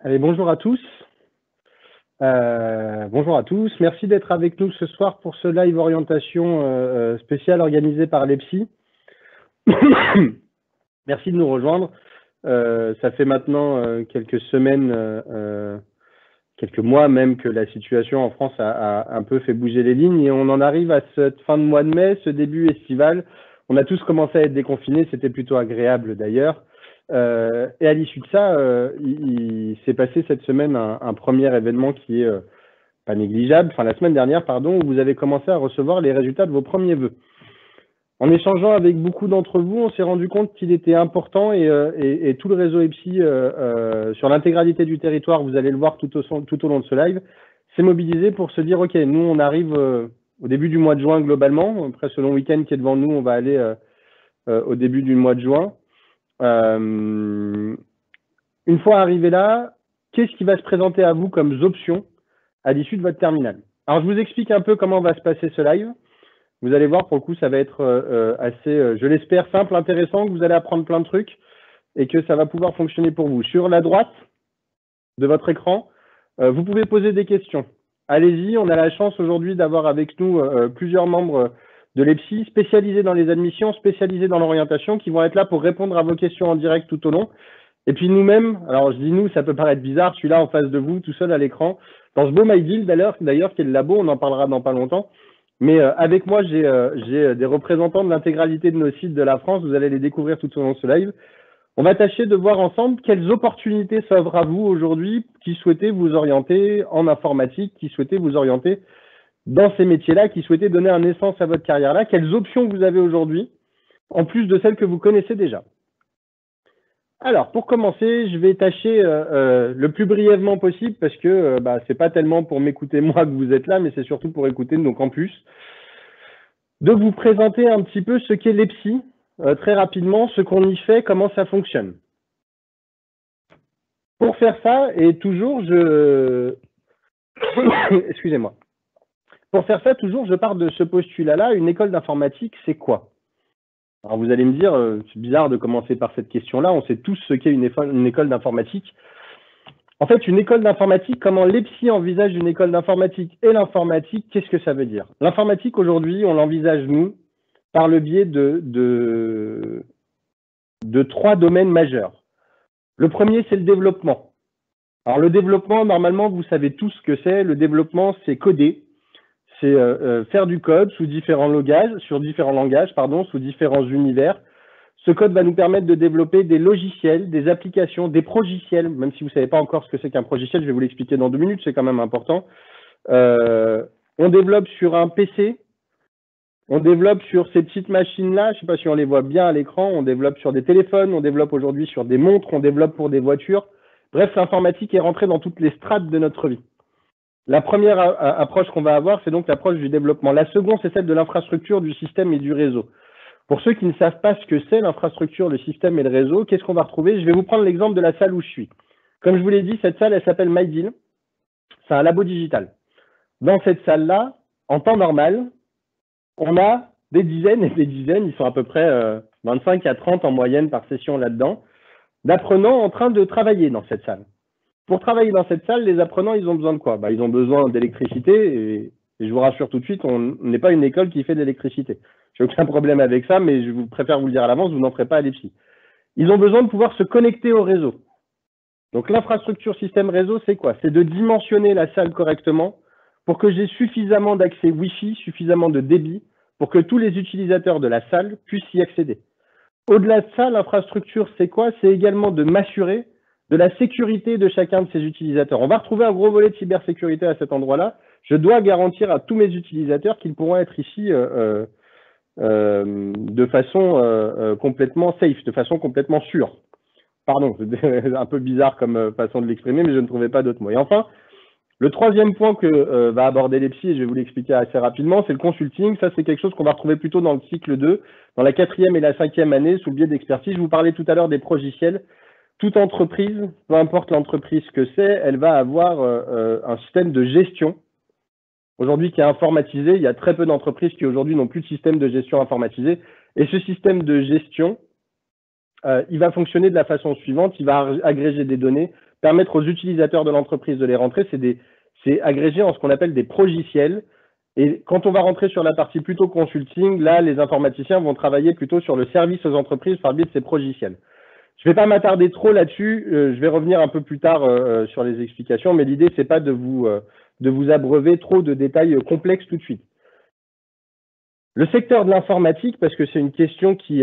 Allez, bonjour à tous. Bonjour à tous. Merci d'être avec nous ce soir pour ce live orientation spécial organisé par l'EPSI. Merci de nous rejoindre. Ça fait maintenant quelques semaines, quelques mois même que la situation en France a un peu fait bouger les lignes et on en arrive à cette fin de mois de mai, ce début estival. On a tous commencé à être déconfinés, c'était plutôt agréable d'ailleurs. Et à l'issue de ça, il s'est passé cette semaine un premier événement qui est pas négligeable, enfin la semaine dernière, pardon, où vous avez commencé à recevoir les résultats de vos premiers vœux. En échangeant avec beaucoup d'entre vous, on s'est rendu compte qu'il était important et tout le réseau EPSI sur l'intégralité du territoire, vous allez le voir tout au long de ce live, s'est mobilisé pour se dire, OK, nous on arrive au début du mois de juin globalement, après ce long week-end qui est devant nous, on va aller au début du mois de juin. Une fois arrivé là, qu'est-ce qui va se présenter à vous comme options à l'issue de votre terminale? Alors, je vous explique un peu comment va se passer ce live. Vous allez voir, pour le coup, ça va être assez, je l'espère, simple, intéressant, que vous allez apprendre plein de trucs et que ça va pouvoir fonctionner pour vous. Sur la droite de votre écran, vous pouvez poser des questions. Allez-y, on a la chance aujourd'hui d'avoir avec nous plusieurs membres de l'EPSI, spécialisés dans les admissions, spécialisés dans l'orientation, qui vont être là pour répondre à vos questions en direct tout au long. Et puis nous-mêmes, alors je dis nous, ça peut paraître bizarre, je suis là en face de vous, tout seul à l'écran, dans ce beau MyDeal d'ailleurs, qui est le labo, on en parlera dans pas longtemps. Mais avec moi, j'ai des représentants de l'intégralité de nos sites de la France, vous allez les découvrir tout au long de ce live. On va tâcher de voir ensemble quelles opportunités s'offrent à vous aujourd'hui qui souhaitez vous orienter en informatique, qui souhaitez vous orienter dans ces métiers-là, qui souhaitez donner un essence à votre carrière-là, quelles options vous avez aujourd'hui, en plus de celles que vous connaissez déjà. Alors, pour commencer, je vais tâcher le plus brièvement possible parce que c'est pas tellement pour m'écouter moi que vous êtes là, mais c'est surtout pour écouter nos campus, de vous présenter un petit peu ce qu'est l'EPSI, très rapidement, ce qu'on y fait, comment ça fonctionne. Pour faire ça, et toujours, excusez-moi. Pour faire ça, toujours, je pars de ce postulat-là, une école d'informatique, c'est quoi? Alors vous allez me dire, c'est bizarre de commencer par cette question-là, on sait tous ce qu'est une école d'informatique. En fait, une école d'informatique, comment l'EPSI envisage une école d'informatique et l'informatique, qu'est-ce que ça veut dire? L'informatique, aujourd'hui, on l'envisage, nous, par le biais de trois domaines majeurs. Le premier, c'est le développement. Alors le développement, normalement, vous savez tous ce que c'est. Le développement, c'est coder. C'est faire du code sous différents langages, sous différents univers. Ce code va nous permettre de développer des logiciels, des applications, des progiciels, même si vous ne savez pas encore ce que c'est qu'un progiciel, je vais vous l'expliquer dans 2 minutes, c'est quand même important. On développe sur un PC, on développe sur ces petites machines-là, je ne sais pas si on les voit bien à l'écran, on développe sur des téléphones, on développe aujourd'hui sur des montres, on développe pour des voitures. Bref, l'informatique est rentrée dans toutes les strates de notre vie. La première approche qu'on va avoir, c'est donc l'approche du développement. La seconde, c'est celle de l'infrastructure, du système et du réseau. Pour ceux qui ne savent pas ce que c'est l'infrastructure, le système et le réseau, qu'est-ce qu'on va retrouver? Je vais vous prendre l'exemple de la salle où je suis. Comme je vous l'ai dit, cette salle, elle s'appelle MyDeal. C'est un labo digital. Dans cette salle-là, en temps normal, on a des dizaines et des dizaines, ils sont à peu près 25 à 30 en moyenne par session là-dedans, d'apprenants en train de travailler dans cette salle. Pour travailler dans cette salle, les apprenants, ils ont besoin de quoi? Ils ont besoin d'électricité et je vous rassure tout de suite, on n'est pas une école qui fait de l'électricité. J'ai aucun problème avec ça, mais je préfère vous le dire à l'avance, vous n'en ferez pas à l'EPSI. Ils ont besoin de pouvoir se connecter au réseau. Donc l'infrastructure système réseau, c'est quoi? C'est de dimensionner la salle correctement pour que j'ai suffisamment d'accès Wi-Fi, suffisamment de débit pour que tous les utilisateurs de la salle puissent y accéder. Au-delà de ça, l'infrastructure, c'est quoi? C'est également de m'assurer de la sécurité de chacun de ces utilisateurs. On va retrouver un gros volet de cybersécurité à cet endroit-là. Je dois garantir à tous mes utilisateurs qu'ils pourront être ici de façon complètement safe, de façon complètement sûre. Pardon, c'est un peu bizarre comme façon de l'exprimer, mais je ne trouvais pas d'autre mot. Et enfin, le troisième point que va aborder l'EPSI, et je vais vous l'expliquer assez rapidement, c'est le consulting. Ça, c'est quelque chose qu'on va retrouver plutôt dans le cycle 2, dans la 4e et la 5e année, sous le biais d'expertise. Je vous parlais tout à l'heure des progiciels. Toute entreprise, peu importe l'entreprise que c'est, elle va avoir un système de gestion aujourd'hui qui est informatisé. Il y a très peu d'entreprises qui aujourd'hui n'ont plus de système de gestion informatisé. Et ce système de gestion, il va fonctionner de la façon suivante. Il va agréger des données permettre aux utilisateurs de l'entreprise de les rentrer, c'est agrégé en ce qu'on appelle des progiciels. Et quand on va rentrer sur la partie plutôt consulting, là, les informaticiens vont travailler plutôt sur le service aux entreprises par le biais de ces progiciels. Je ne vais pas m'attarder trop là-dessus, je vais revenir un peu plus tard sur les explications, mais l'idée, c'est pas de vous abreuver trop de détails complexes tout de suite. Le secteur de l'informatique, parce que c'est une question qui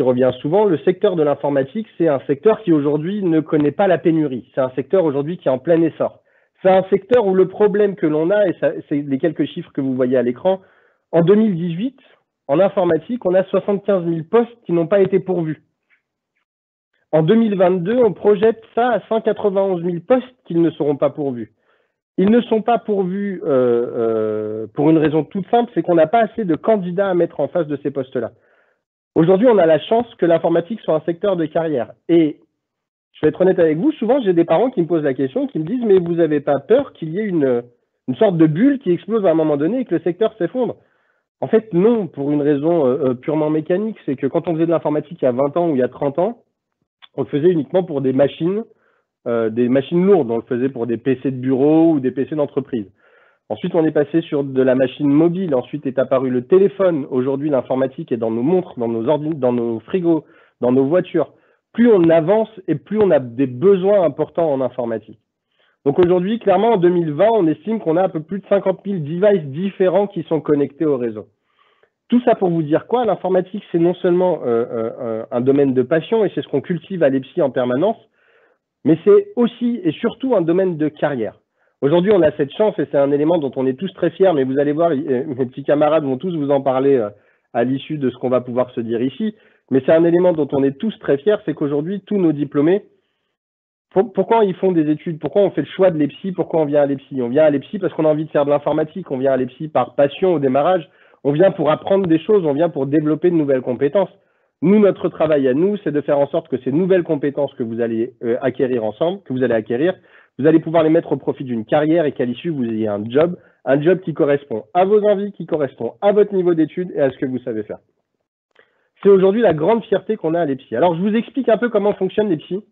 revient souvent, le secteur de l'informatique, c'est un secteur qui aujourd'hui ne connaît pas la pénurie. C'est un secteur aujourd'hui qui est en plein essor. C'est un secteur où le problème que l'on a, et c'est les quelques chiffres que vous voyez à l'écran, en 2018, en informatique, on a 75 000 postes qui n'ont pas été pourvus. En 2022, on projette ça à 191 000 postes qui ne seront pas pourvus. Ils ne sont pas pourvus pour une raison toute simple, c'est qu'on n'a pas assez de candidats à mettre en face de ces postes-là. Aujourd'hui, on a la chance que l'informatique soit un secteur de carrière. Et je vais être honnête avec vous, souvent j'ai des parents qui me posent la question, qui me disent « mais vous n'avez pas peur qu'il y ait une sorte de bulle qui explose à un moment donné et que le secteur s'effondre ?» En fait, non, pour une raison purement mécanique, c'est que quand on faisait de l'informatique il y a 20 ans ou il y a 30 ans, on le faisait uniquement pour des machines lourdes, on le faisait pour des PC de bureau ou des PC d'entreprise. Ensuite, on est passé sur de la machine mobile, ensuite est apparu le téléphone. Aujourd'hui, l'informatique est dans nos montres, dans nos frigos, dans nos voitures. Plus on avance et plus on a des besoins importants en informatique. Donc aujourd'hui, clairement, en 2020, on estime qu'on a un peu plus de 50 000 devices différents qui sont connectés au réseau. Tout ça pour vous dire quoi? L'informatique, c'est non seulement un domaine de passion, et c'est ce qu'on cultive à l'EPSI en permanence, mais c'est aussi et surtout un domaine de carrière. Aujourd'hui, on a cette chance, et c'est un élément dont on est tous très fiers, mais vous allez voir, mes petits camarades vont tous vous en parler à l'issue de ce qu'on va pouvoir se dire ici, mais c'est un élément dont on est tous très fiers, c'est qu'aujourd'hui, tous nos diplômés, pourquoi ils font des études? Pourquoi on fait le choix de l'EPSI? Pourquoi on vient à l'EPSI? On vient à l'EPSI parce qu'on a envie de faire de l'informatique, on vient à l'EPSI par passion au démarrage, on vient pour apprendre des choses, on vient pour développer de nouvelles compétences. Nous, notre travail à nous, c'est de faire en sorte que ces nouvelles compétences que vous allez acquérir ensemble, vous allez pouvoir les mettre au profit d'une carrière et qu'à l'issue, vous ayez un job qui correspond à vos envies, qui correspond à votre niveau d'études et à ce que vous savez faire. C'est aujourd'hui la grande fierté qu'on a à l'EPSI. Alors, je vous explique un peu comment fonctionne l'EPSI.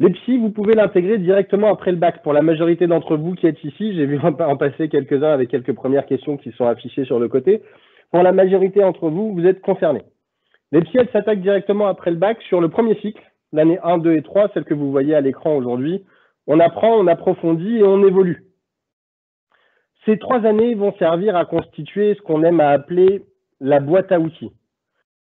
L'EPSI, vous pouvez l'intégrer directement après le bac. Pour la majorité d'entre vous qui êtes ici, j'ai vu en passer quelques-uns avec quelques premières questions qui sont affichées sur le côté. Pour la majorité d'entre vous, vous êtes concernés. L'EPSI, elle s'attaque directement après le bac sur le premier cycle, l'année 1, 2 et 3, celle que vous voyez à l'écran aujourd'hui. On apprend, on approfondit et on évolue. Ces 3 années vont servir à constituer ce qu'on aime à appeler la boîte à outils.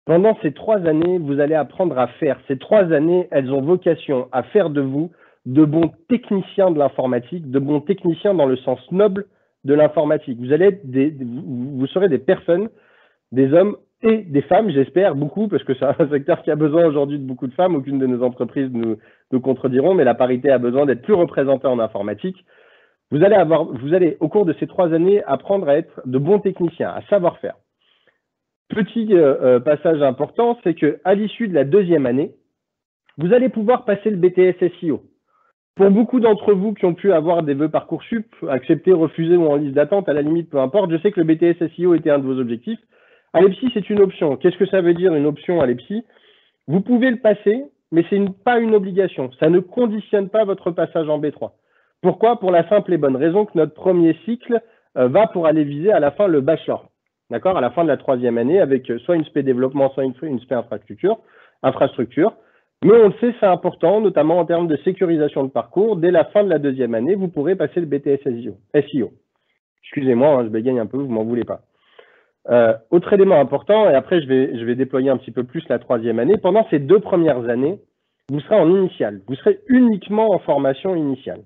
Pendant ces 3 années, vous allez apprendre à faire. Ces 3 années, elles ont vocation à faire de vous de bons techniciens de l'informatique, de bons techniciens dans le sens noble de l'informatique. Vous serez des personnes, des hommes et des femmes, j'espère, beaucoup, parce que c'est un secteur qui a besoin aujourd'hui de beaucoup de femmes. Aucune de nos entreprises nous contrediront, mais la parité a besoin d'être plus représentée en informatique. Vous allez, au cours de ces 3 années, apprendre à être de bons techniciens, à savoir faire. Petit passage important, c'est qu'à l'issue de la 2e année, vous allez pouvoir passer le BTS SEO. Pour beaucoup d'entre vous qui ont pu avoir des vœux Parcoursup, acceptés, refusés ou en liste d'attente, à la limite, peu importe, je sais que le BTS SEO était un de vos objectifs. À l'EPSI, c'est une option. Qu'est-ce que ça veut dire une option à l'EPSI? Vous pouvez le passer, mais ce n'est pas une obligation. Ça ne conditionne pas votre passage en B3. Pourquoi? Pour la simple et bonne raison que notre premier cycle va pour aller viser à la fin le bachelor. D'accord? À la fin de la 3e année, avec soit une spé développement, soit une spé infrastructure. Mais on le sait, c'est important, notamment en termes de sécurisation de parcours. Dès la fin de la 2e année, vous pourrez passer le BTS SEO. Excusez-moi, je bégaye un peu, vous m'en voulez pas. Autre élément important, et après je vais déployer un petit peu plus la 3e année. Pendant ces 2 premières années, vous serez en initiale. Vous serez uniquement en formation initiale.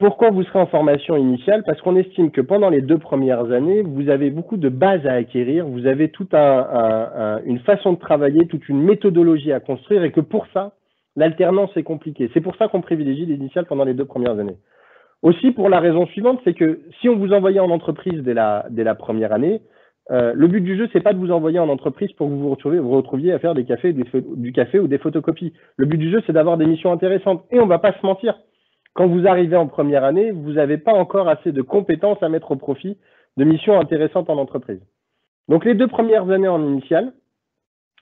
Pourquoi vous serez en formation initiale? Parce qu'on estime que pendant les 2 premières années, vous avez beaucoup de bases à acquérir, vous avez toute une façon de travailler, toute une méthodologie à construire, et que pour ça, l'alternance est compliquée. C'est pour ça qu'on privilégie l'initiale pendant les 2 premières années. Aussi pour la raison suivante, c'est que si on vous envoyait en entreprise dès la première année, le but du jeu, c'est pas de vous envoyer en entreprise pour que vous retrouviez à faire du café ou des photocopies. Le but du jeu, c'est d'avoir des missions intéressantes. Et on va pas se mentir. Quand vous arrivez en première année, vous n'avez pas encore assez de compétences à mettre au profit de missions intéressantes en entreprise. Donc les 2 premières années en initiale,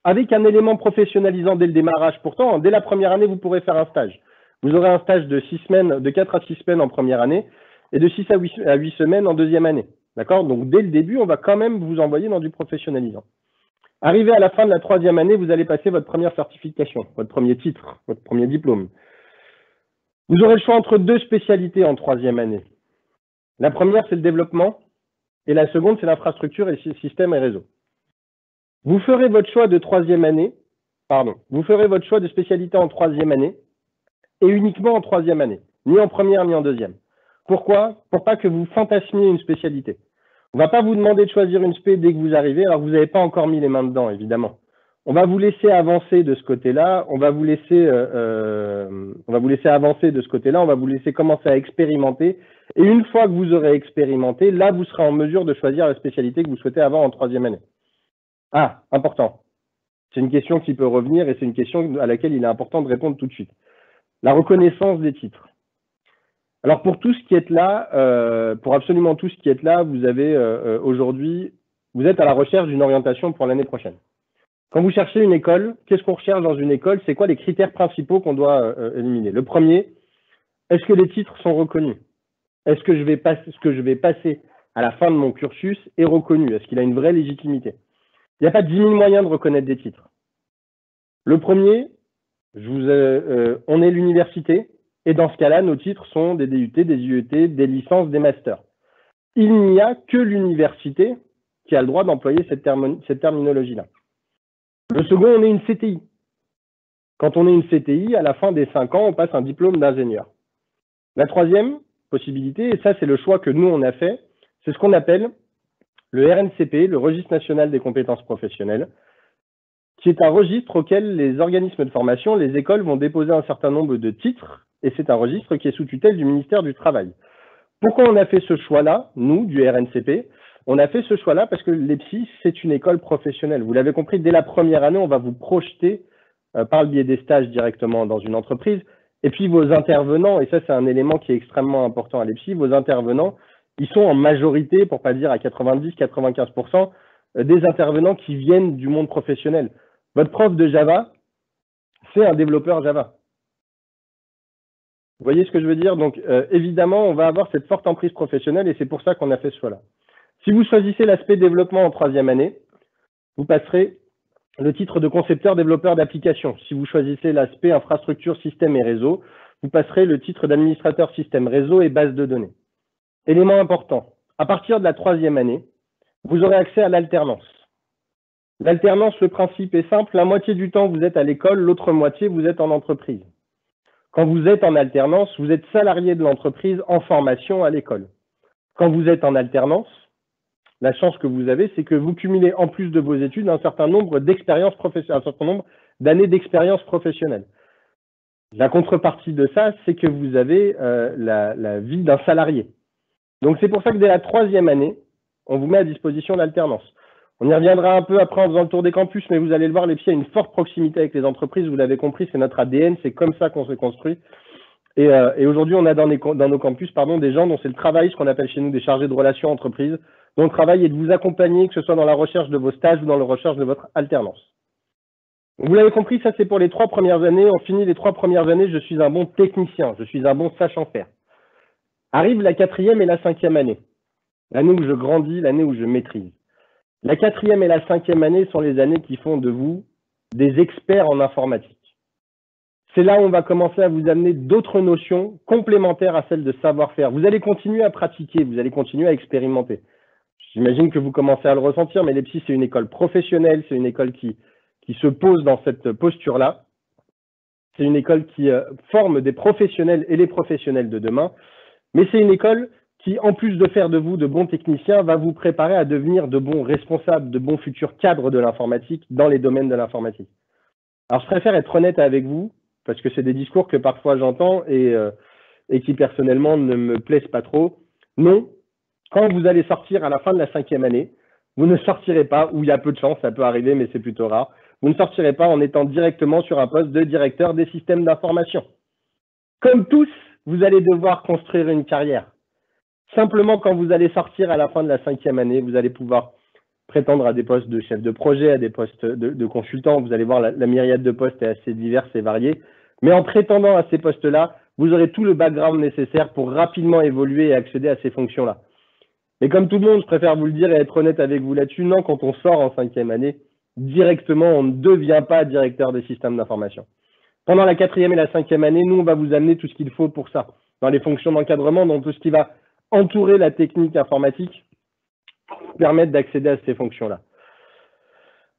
avec un élément professionnalisant dès le démarrage. Pourtant, dès la première année, vous pourrez faire un stage. Vous aurez un stage de 6 semaines, de 4 à 6 semaines en première année et de 6 à 8 semaines en deuxième année. D'accord? Donc, dès le début, on va quand même vous envoyer dans du professionnalisant. Arrivé à la fin de la troisième année, vous allez passer votre première certification, votre premier titre, votre premier diplôme. Vous aurez le choix entre deux spécialités en troisième année. La première, c'est le développement, et la seconde, c'est l'infrastructure et système et réseau. Vous ferez votre choix de troisième année, vous ferez votre choix de spécialité en troisième année, et uniquement en troisième année, ni en première ni en deuxième. Pourquoi? Pour pas que vous fantasmiez une spécialité. On ne va pas vous demander de choisir une spé dès que vous arrivez, alors que vous n'avez pas encore mis les mains dedans, évidemment. On va vous laisser avancer de ce côté-là, on va vous laisser avancer de ce côté-là, on va vous laisser commencer à expérimenter. Et une fois que vous aurez expérimenté, là, vous serez en mesure de choisir la spécialité que vous souhaitez avoir en troisième année. Ah, important. C'est une question qui peut revenir et c'est une question à laquelle il est important de répondre tout de suite. La reconnaissance des titres. Alors pour tout ce qui est là, pour absolument tout ce qui est là, vous avez aujourd'hui, vous êtes à la recherche d'une orientation pour l'année prochaine. Quand vous cherchez une école, qu'est-ce qu'on recherche dans une école? C'est quoi les critères principaux qu'on doit éliminer? Le premier, est-ce que les titres sont reconnus? Est-ce que ce que je vais passer à la fin de mon cursus est reconnu? Est-ce qu'il a une vraie légitimité? Il n'y a pas 10 000 moyens de reconnaître des titres. Le premier, on est l'université, et dans ce cas-là, nos titres sont des DUT, des IUT, des licences, des masters. Il n'y a que l'université qui a le droit d'employer cette terminologie-là. Le second, on est une CTI. Quand on est une CTI, à la fin des 5 ans, on passe un diplôme d'ingénieur. La troisième possibilité, et ça c'est le choix que nous on a fait, c'est ce qu'on appelle le RNCP, le Registre national des compétences professionnelles, qui est un registre auquel les organismes de formation, les écoles vont déposer un certain nombre de titres, et c'est un registre qui est sous tutelle du ministère du Travail. Pourquoi on a fait ce choix-là, nous, du RNCP? On a fait ce choix-là parce que l'EPSI, c'est une école professionnelle. Vous l'avez compris, dès la première année, on va vous projeter par le biais des stages directement dans une entreprise. Et puis vos intervenants, et ça c'est un élément qui est extrêmement important à l'EPSI, vos intervenants, ils sont en majorité, pour pas dire à 90-95%, des intervenants qui viennent du monde professionnel. Votre prof de Java, c'est un développeur Java. Vous voyez ce que je veux dire? Donc évidemment, on va avoir cette forte emprise professionnelle et c'est pour ça qu'on a fait ce choix-là. Si vous choisissez l'aspect développement en troisième année, vous passerez le titre de concepteur développeur d'application. Si vous choisissez l'aspect infrastructure, système et réseau, vous passerez le titre d'administrateur système réseau et base de données. Élément important, à partir de la troisième année, vous aurez accès à l'alternance. L'alternance, le principe est simple, la moitié du temps vous êtes à l'école, l'autre moitié vous êtes en entreprise. Quand vous êtes en alternance, vous êtes salarié de l'entreprise en formation à l'école. Quand vous êtes en alternance, la chance que vous avez, c'est que vous cumulez en plus de vos études un certain nombre d'expériences professionnelles, un certain nombre d'années d'expérience professionnelle. La contrepartie de ça, c'est que vous avez la vie d'un salarié. Donc c'est pour ça que dès la troisième année, on vous met à disposition l'alternance. On y reviendra un peu après en faisant le tour des campus, mais vous allez le voir, l'EPSI a une forte proximité avec les entreprises, vous l'avez compris, c'est notre ADN, c'est comme ça qu'on se construit. Et aujourd'hui, on a dans nos campus des gens dont c'est le travail, ce qu'on appelle chez nous des chargés de relations entreprises, dont le travail est de vous accompagner, que ce soit dans la recherche de vos stages ou dans la recherche de votre alternance. Vous l'avez compris, ça c'est pour les 3 premières années. On finit les 3 premières années, je suis un bon technicien, je suis un bon sachant faire. Arrive la 4e et la 5e année, l'année où je grandis, l'année où je maîtrise. La 4e et la 5e année sont les années qui font de vous des experts en informatique. C'est là où on va commencer à vous amener d'autres notions complémentaires à celles de savoir-faire. Vous allez continuer à pratiquer, vous allez continuer à expérimenter. J'imagine que vous commencez à le ressentir, mais l'EPSI, c'est une école professionnelle, c'est une école qui se pose dans cette posture-là. C'est une école qui forme des professionnels et les professionnels de demain, mais c'est une école qui, en plus de faire de vous de bons techniciens, va vous préparer à devenir de bons responsables, de bons futurs cadres de l'informatique dans les domaines de l'informatique. Alors, je préfère être honnête avec vous, parce que c'est des discours que parfois j'entends et qui personnellement ne me plaisent pas trop. Non, quand vous allez sortir à la fin de la 5e année, vous ne sortirez pas, ou il y a peu de chance, ça peut arriver, mais c'est plutôt rare, vous ne sortirez pas en étant directement sur un poste de directeur des systèmes d'information. Comme tous, vous allez devoir construire une carrière. Simplement, quand vous allez sortir à la fin de la 5e année, vous allez pouvoir prétendre à des postes de chef de projet, à des postes de consultant. Vous allez voir, la myriade de postes est assez diverse et variée. Mais en prétendant à ces postes-là, vous aurez tout le background nécessaire pour rapidement évoluer et accéder à ces fonctions-là. Mais comme tout le monde, je préfère vous le dire et être honnête avec vous là-dessus, non, quand on sort en 5e année, directement, on ne devient pas directeur des systèmes d'information. Pendant la 4e et la 5e année, nous, on va vous amener tout ce qu'il faut pour ça, dans les fonctions d'encadrement, dans tout ce qui va entourer la technique informatique pour vous permettre d'accéder à ces fonctions-là.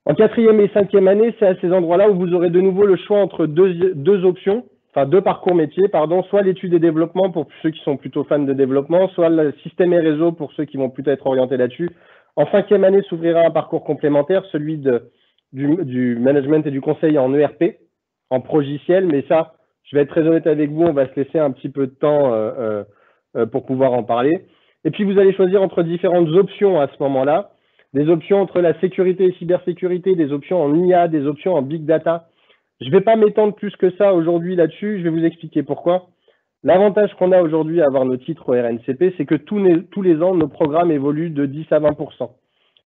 En 4e et 5e année, c'est à ces endroits-là où vous aurez de nouveau le choix entre deux options, enfin deux parcours métiers, pardon, soit l'étude et développement pour ceux qui sont plutôt fans de développement, soit le système et réseau pour ceux qui vont plutôt être orientés là-dessus. En 5e année s'ouvrira un parcours complémentaire, celui du management et du conseil en ERP, en progiciel, mais ça, je vais être très honnête avec vous, on va se laisser un petit peu de temps pour pouvoir en parler. Et puis vous allez choisir entre différentes options à ce moment-là, des options entre la sécurité et cybersécurité, des options en IA, des options en big data. Je ne vais pas m'étendre plus que ça aujourd'hui là-dessus, je vais vous expliquer pourquoi. L'avantage qu'on a aujourd'hui à avoir nos titres au RNCP, c'est que tous les ans, nos programmes évoluent de 10 à 20%.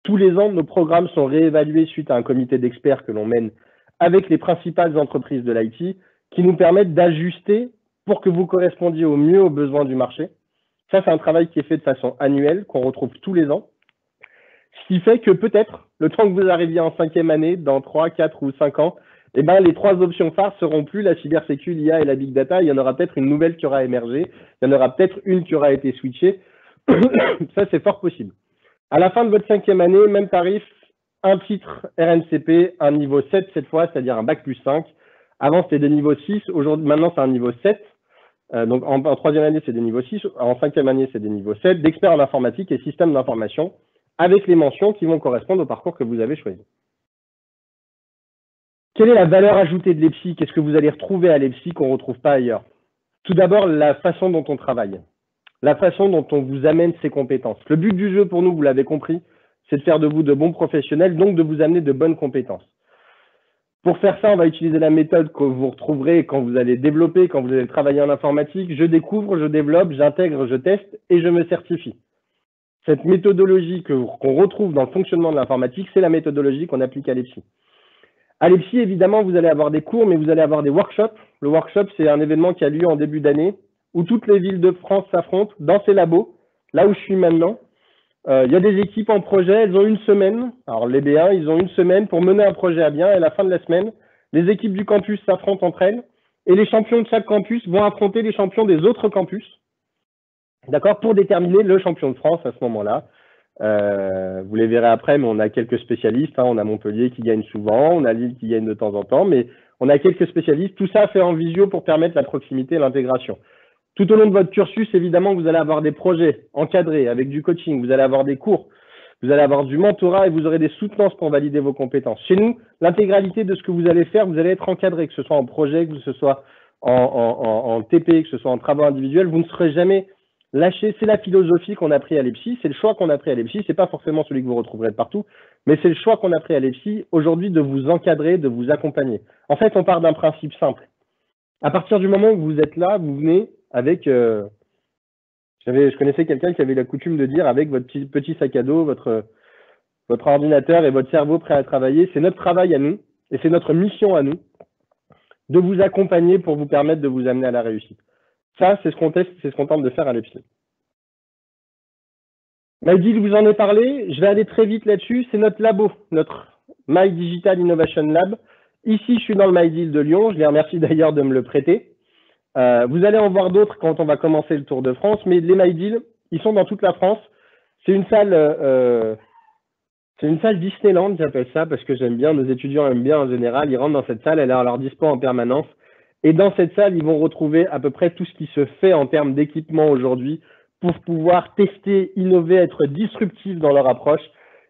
Tous les ans, nos programmes sont réévalués suite à un comité d'experts que l'on mène avec les principales entreprises de l'IT qui nous permettent d'ajuster pour que vous correspondiez au mieux aux besoins du marché. Ça, c'est un travail qui est fait de façon annuelle, qu'on retrouve tous les ans. Ce qui fait que peut-être, le temps que vous arriviez en 5e année, dans 3, 4 ou 5 ans, eh ben, les 3 options phares seront plus la cybersécu, l'IA et la big data. Il y en aura peut-être une nouvelle qui aura émergé. Il y en aura peut-être une qui aura été switchée. Ça, c'est fort possible. À la fin de votre 5e année, même tarif, un titre RNCP, un niveau 7 cette fois, c'est-à-dire un bac plus 5. Avant, c'était des niveaux 6. Aujourd'hui, maintenant, c'est un niveau 7. Donc, en 3e année, c'est des niveaux 6. En 5e année, c'est des niveaux 7, d'expert en informatique et système d'information, avec les mentions qui vont correspondre au parcours que vous avez choisi. Quelle est la valeur ajoutée de l'EPSI? Qu'est-ce que vous allez retrouver à l'EPSI qu'on ne retrouve pas ailleurs? Tout d'abord, la façon dont on travaille, la façon dont on vous amène ces compétences. Le but du jeu pour nous, vous l'avez compris, c'est de faire de vous de bons professionnels, donc de vous amener de bonnes compétences. Pour faire ça, on va utiliser la méthode que vous retrouverez quand vous allez développer, quand vous allez travailler en informatique. Je découvre, je développe, j'intègre, je teste et je me certifie. Cette méthodologie qu'on retrouve dans le fonctionnement de l'informatique, c'est la méthodologie qu'on applique à l'EPSI. À l'EPSI, évidemment, vous allez avoir des cours, mais vous allez avoir des workshops. Le workshop, c'est un événement qui a lieu en début d'année, où toutes les villes de France s'affrontent dans ces labos, là où je suis maintenant. Il y a des équipes en projet, elles ont une semaine. Alors les B1, ils ont une semaine pour mener un projet à bien, et à la fin de la semaine, les équipes du campus s'affrontent entre elles, et les champions de chaque campus vont affronter les champions des autres campus, d'accord, pour déterminer le champion de France à ce moment-là. Vous les verrez après, mais on a quelques spécialistes. On a Montpellier qui gagne souvent, on a Lille qui gagne de temps en temps, mais on a quelques spécialistes. Tout ça fait en visio pour permettre la proximité et l'intégration. Tout au long de votre cursus, évidemment, vous allez avoir des projets encadrés avec du coaching, vous allez avoir des cours, vous allez avoir du mentorat et vous aurez des soutenances pour valider vos compétences. Chez nous, l'intégralité de ce que vous allez faire, vous allez être encadré, que ce soit en projet, que ce soit en TP, que ce soit en travaux individuels, vous ne serez jamais lâché. C'est la philosophie qu'on a pris à l'EPSI, c'est le choix qu'on a pris à l'EPSI, c'est pas forcément celui que vous retrouverez partout, mais c'est le choix qu'on a pris à l'EPSI aujourd'hui de vous encadrer, de vous accompagner. En fait, on part d'un principe simple. À partir du moment où vous êtes là, vous venez avec, je connaissais quelqu'un qui avait la coutume de dire avec votre petit sac à dos, votre ordinateur et votre cerveau prêt à travailler, c'est notre travail à nous et c'est notre mission à nous de vous accompagner pour vous permettre de vous amener à la réussite. Ça, c'est ce qu'on tente de faire à l'EPSI. MyDeal vous en ai parlé, je vais aller très vite là-dessus, c'est notre labo, notre My Digital Innovation Lab. Ici, je suis dans le MyDeal de Lyon, je les remercie d'ailleurs de me le prêter. Vous allez en voir d'autres quand on va commencer le Tour de France, mais les MyDeal, ils sont dans toute la France. C'est une salle Disneyland, j'appelle ça, parce que j'aime bien, nos étudiants aiment bien en général, ils rentrent dans cette salle, elle est à leur dispo en permanence. Et dans cette salle, ils vont retrouver à peu près tout ce qui se fait en termes d'équipement aujourd'hui pour pouvoir tester, innover, être disruptifs dans leur approche.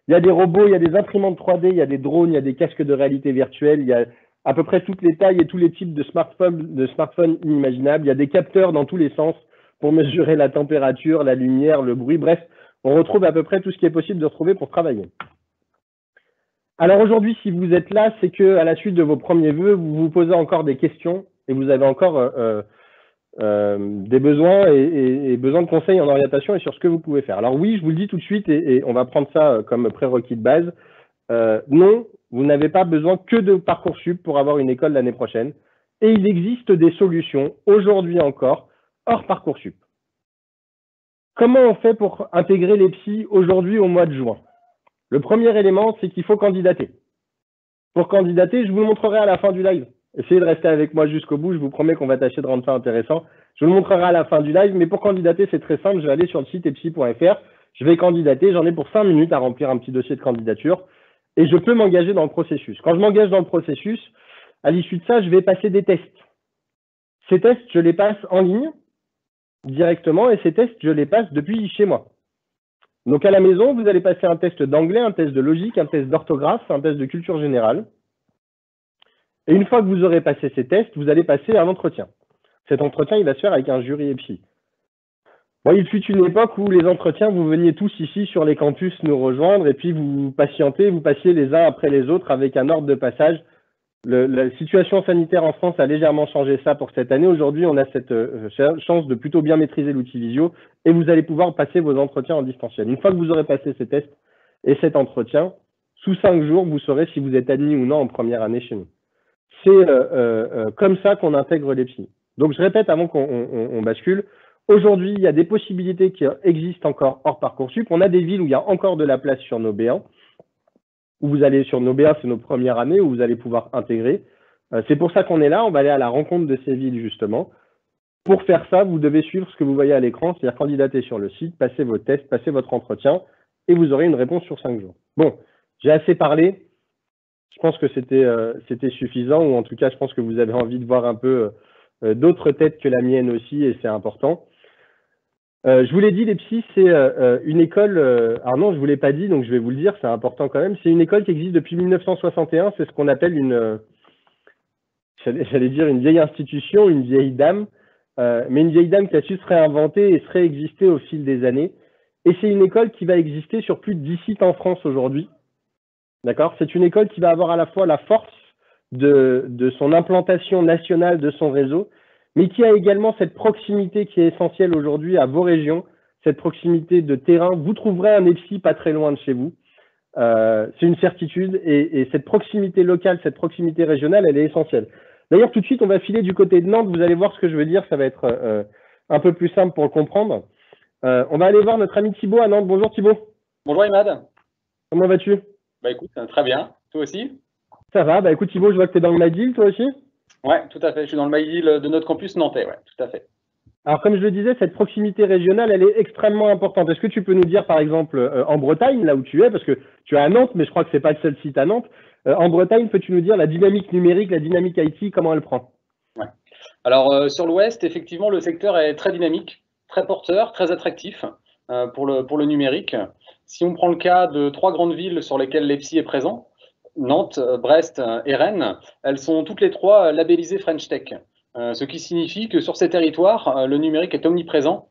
Il y a des robots, il y a des imprimantes 3D, il y a des drones, il y a des casques de réalité virtuelle, il y a à peu près toutes les tailles et tous les types de smartphones inimaginables. Il y a des capteurs dans tous les sens pour mesurer la température, la lumière, le bruit. Bref, on retrouve à peu près tout ce qui est possible de retrouver pour travailler. Alors aujourd'hui, si vous êtes là, c'est que à la suite de vos premiers vœux, vous vous posez encore des questions et vous avez encore des besoins et besoins de conseils en orientation et sur ce que vous pouvez faire. Alors oui, je vous le dis tout de suite et on va prendre ça comme prérequis de base. Non, vous n'avez pas besoin que de Parcoursup pour avoir une école l'année prochaine. Et il existe des solutions, aujourd'hui encore, hors Parcoursup. Comment on fait pour intégrer les psys aujourd'hui au mois de juin? Le premier élément, c'est qu'il faut candidater. Pour candidater, je vous le montrerai à la fin du live. Essayez de rester avec moi jusqu'au bout, je vous promets qu'on va tâcher de rendre ça intéressant. Je vous le montrerai à la fin du live, mais pour candidater, c'est très simple. Je vais aller sur le site epsy.fr, je vais candidater, j'en ai pour 5 minutes à remplir un petit dossier de candidature et je peux m'engager dans le processus. Quand je m'engage dans le processus, à l'issue de ça, je vais passer des tests. Ces tests, je les passe en ligne directement et ces tests, je les passe depuis chez moi. Donc à la maison, vous allez passer un test d'anglais, un test de logique, un test d'orthographe, un test de culture générale. Et une fois que vous aurez passé ces tests, vous allez passer un entretien. Cet entretien, il va se faire avec un jury EPSI. Bon, il fut une époque où les entretiens, vous veniez tous ici sur les campus nous rejoindre et puis vous patientez, vous passiez les uns après les autres avec un ordre de passage. La situation sanitaire en France a légèrement changé ça pour cette année. Aujourd'hui, on a cette chance de plutôt bien maîtriser l'outil visio et vous allez pouvoir passer vos entretiens en distanciel. Une fois que vous aurez passé ces tests et cet entretien, sous 5 jours, vous saurez si vous êtes admis ou non en première année chez nous. C'est comme ça qu'on intègre les psys. Donc, je répète avant qu'on bascule. Aujourd'hui, il y a des possibilités qui existent encore hors Parcoursup. On a des villes où il y a encore de la place sur nos B1, où vous allez sur nos B1, c'est nos premières années, où vous allez pouvoir intégrer. C'est pour ça qu'on est là. On va aller à la rencontre de ces villes, justement. Pour faire ça, vous devez suivre ce que vous voyez à l'écran, c'est-à-dire candidater sur le site, passer vos tests, passer votre entretien, et vous aurez une réponse sur 5 jours. Bon, j'ai assez parlé. Je pense que c'était suffisant, ou en tout cas, je pense que vous avez envie de voir un peu d'autres têtes que la mienne aussi, et c'est important. Je vous l'ai dit, les psys, c'est une école, alors non, je ne vous l'ai pas dit, donc je vais vous le dire, c'est important quand même. C'est une école qui existe depuis 1961, c'est ce qu'on appelle j'allais dire une vieille institution, une vieille dame, mais une vieille dame qui a su se réinventer et se réexister au fil des années. Et c'est une école qui va exister sur plus de 10 sites en France aujourd'hui. D'accord? C'est une école qui va avoir à la fois la force de son implantation nationale, de son réseau, mais qui a également cette proximité qui est essentielle aujourd'hui à vos régions, cette proximité de terrain. Vous trouverez un EPSI pas très loin de chez vous. C'est une certitude et cette proximité locale, cette proximité régionale, elle est essentielle. D'ailleurs, tout de suite, on va filer du côté de Nantes. Vous allez voir ce que je veux dire. Ça va être un peu plus simple pour le comprendre. On va aller voir notre ami Thibaut à Nantes. Bonjour Thibaut. Bonjour Imad. Comment vas-tu? Bah écoute, très bien. Toi aussi? Ça va. Bah écoute Thibaut, je vois que tu es dans le McGill, toi aussi? Ouais, tout à fait. Je suis dans le McGill de notre campus nantais, ouais, tout à fait. Alors comme je le disais, cette proximité régionale, elle est extrêmement importante. Est-ce que tu peux nous dire, par exemple, en Bretagne, là où tu es, parce que tu es à Nantes, mais je crois que c'est pas le seul site à Nantes, en Bretagne, peux-tu nous dire la dynamique numérique, la dynamique IT, comment elle prend? Ouais. Alors sur l'Ouest, effectivement, le secteur est très dynamique, très porteur, très attractif pour le numérique. Si on prend le cas de 3 grandes villes sur lesquelles l'EPSI est présent, Nantes, Brest et Rennes, elles sont toutes les 3 labellisées French Tech. Ce qui signifie que sur ces territoires, le numérique est omniprésent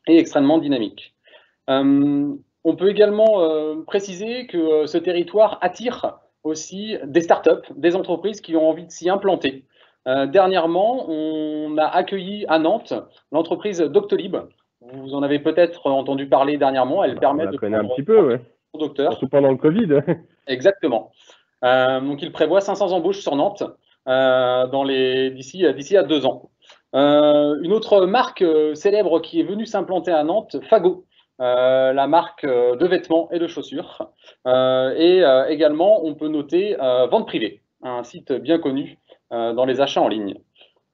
et extrêmement dynamique. On peut également préciser que ce territoire attire aussi des startups, des entreprises qui ont envie de s'y implanter. Dernièrement, on a accueilli à Nantes l'entreprise Doctolib. Vous en avez peut-être entendu parler dernièrement. Elle permet de connaît un petit peu, ouais. Docteur. Surtout pendant le Covid. Exactement. Donc, il prévoit 500 embauches sur Nantes d'ici à 2 ans. Une autre marque célèbre qui est venue s'implanter à Nantes, Fago, la marque de vêtements et de chaussures. Et également, on peut noter Vente Privée, un site bien connu dans les achats en ligne.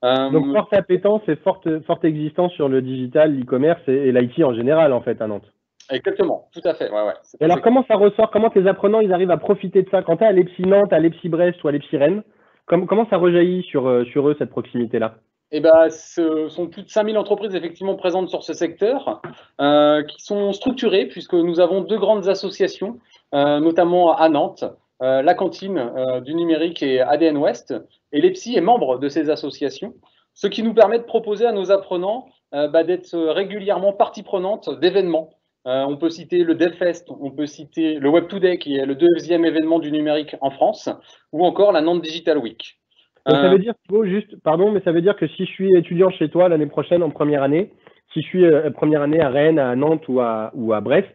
Donc, forte appétence et forte existence sur le digital, l'e-commerce et l'IT en général, en fait, à Nantes. Exactement, tout à fait. Ouais, ouais. Et alors, comment ça ressort? Comment tes apprenants ils arrivent à profiter de ça? Quand tu es à l'EPSI Nantes, à l'EPSI Brest ou à l'EPSI Rennes, comment ça rejaillit sur eux, cette proximité-là? Eh ben, ce sont plus de 5000 entreprises effectivement présentes sur ce secteur, qui sont structurées puisque nous avons 2 grandes associations, notamment à Nantes, la cantine du numérique et ADN Ouest, et l'EPSI est membre de ces associations, ce qui nous permet de proposer à nos apprenants d'être régulièrement partie prenante d'événements. On peut citer le DevFest, on peut citer le Web Today qui est le 2e événement du numérique en France, ou encore la Nantes Digital Week. Donc ça veut dire, Thibaut, juste, pardon, mais ça veut dire que si je suis étudiant chez toi l'année prochaine en première année, si je suis première année à Rennes, à Nantes ou à Brest,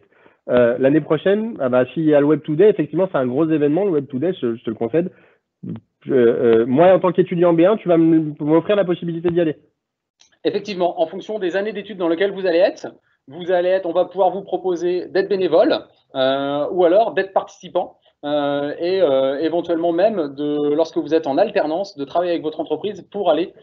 l'année prochaine, ah bah, s'il y a le Web Today, effectivement, c'est un gros événement, le Web Today, je te le concède. Moi, en tant qu'étudiant B1, tu vas m'offrir la possibilité d'y aller. Effectivement, en fonction des années d'études dans lesquelles vous allez être, on va pouvoir vous proposer d'être bénévole ou alors d'être participant et éventuellement même, lorsque vous êtes en alternance, de travailler avec votre entreprise pour aller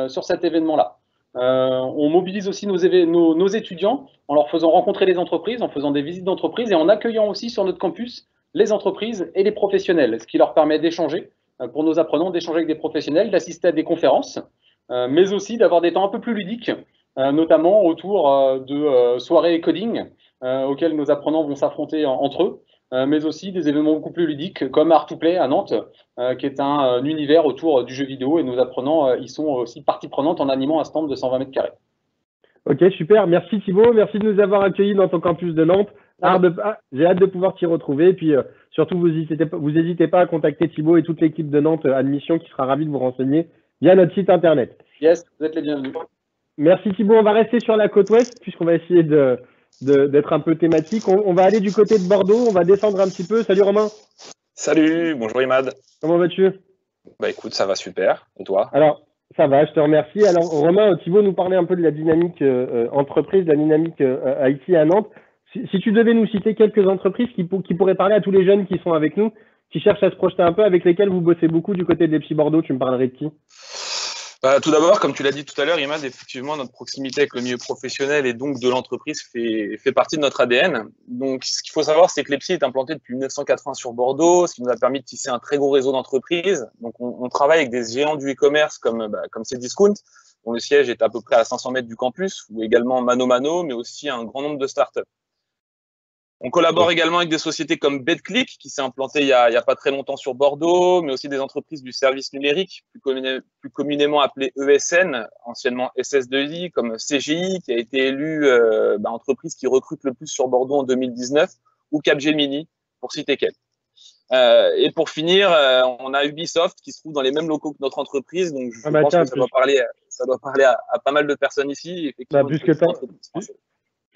sur cet événement-là. On mobilise aussi nos étudiants en leur faisant rencontrer les entreprises, en faisant des visites d'entreprise et en accueillant aussi sur notre campus les entreprises et les professionnels, ce qui leur permet d'échanger, pour nos apprenants, d'échanger avec des professionnels, d'assister à des conférences, mais aussi d'avoir des temps un peu plus ludiques, notamment autour de soirées coding auxquelles nos apprenants vont s'affronter entre eux, mais aussi des événements beaucoup plus ludiques comme Art2Play à Nantes, qui est un univers autour du jeu vidéo et nos apprenants y sont aussi partie prenante en animant un stand de 120 mètres carrés. Ok, super. Merci Thibaut. Merci de nous avoir accueillis dans ton campus de Nantes. J'ai hâte de pouvoir t'y retrouver. Et puis surtout, vous n'hésitez pas à contacter Thibaut et toute l'équipe de Nantes Admission qui sera ravie de vous renseigner via notre site internet. Yes, vous êtes les bienvenus. Merci Thibaut. On va rester sur la côte ouest puisqu'on va essayer d'être un peu thématique. On va aller du côté de Bordeaux. On va descendre un petit peu. Salut Romain. Salut, bonjour Imad. Comment vas-tu? Bah écoute, ça va super. Et toi? Alors, ça va, je te remercie. Alors Romain, Thibaut nous parlait un peu de la dynamique entreprise, de la dynamique IT à Nantes. Si tu devais nous citer quelques entreprises qui pourraient parler à tous les jeunes qui sont avec nous, qui cherchent à se projeter un peu, avec lesquels vous bossez beaucoup du côté de l'EPSI Bordeaux, tu me parlerais de qui? Tout d'abord, comme tu l'as dit tout à l'heure, Imad, effectivement, notre proximité avec le milieu professionnel et donc de l'entreprise fait partie de notre ADN. Donc, ce qu'il faut savoir, c'est que l'EPSI est implanté depuis 1980 sur Bordeaux, ce qui nous a permis de tisser un très gros réseau d'entreprises. Donc, on travaille avec des géants du e-commerce comme Cdiscount, dont le siège est à peu près à 500 mètres du campus, ou également Mano Mano, mais aussi un grand nombre de startups. On collabore également avec des sociétés comme BetClick, qui s'est implantée il y a pas très longtemps sur Bordeaux, mais aussi des entreprises du service numérique, plus communément appelées ESN, anciennement SS2I, comme CGI, qui a été élue entreprise qui recrute le plus sur Bordeaux en 2019, ou Capgemini, pour citer quelques. Et pour finir, on a Ubisoft qui se trouve dans les mêmes locaux que notre entreprise, donc je pense que ça doit parler à pas mal de personnes ici.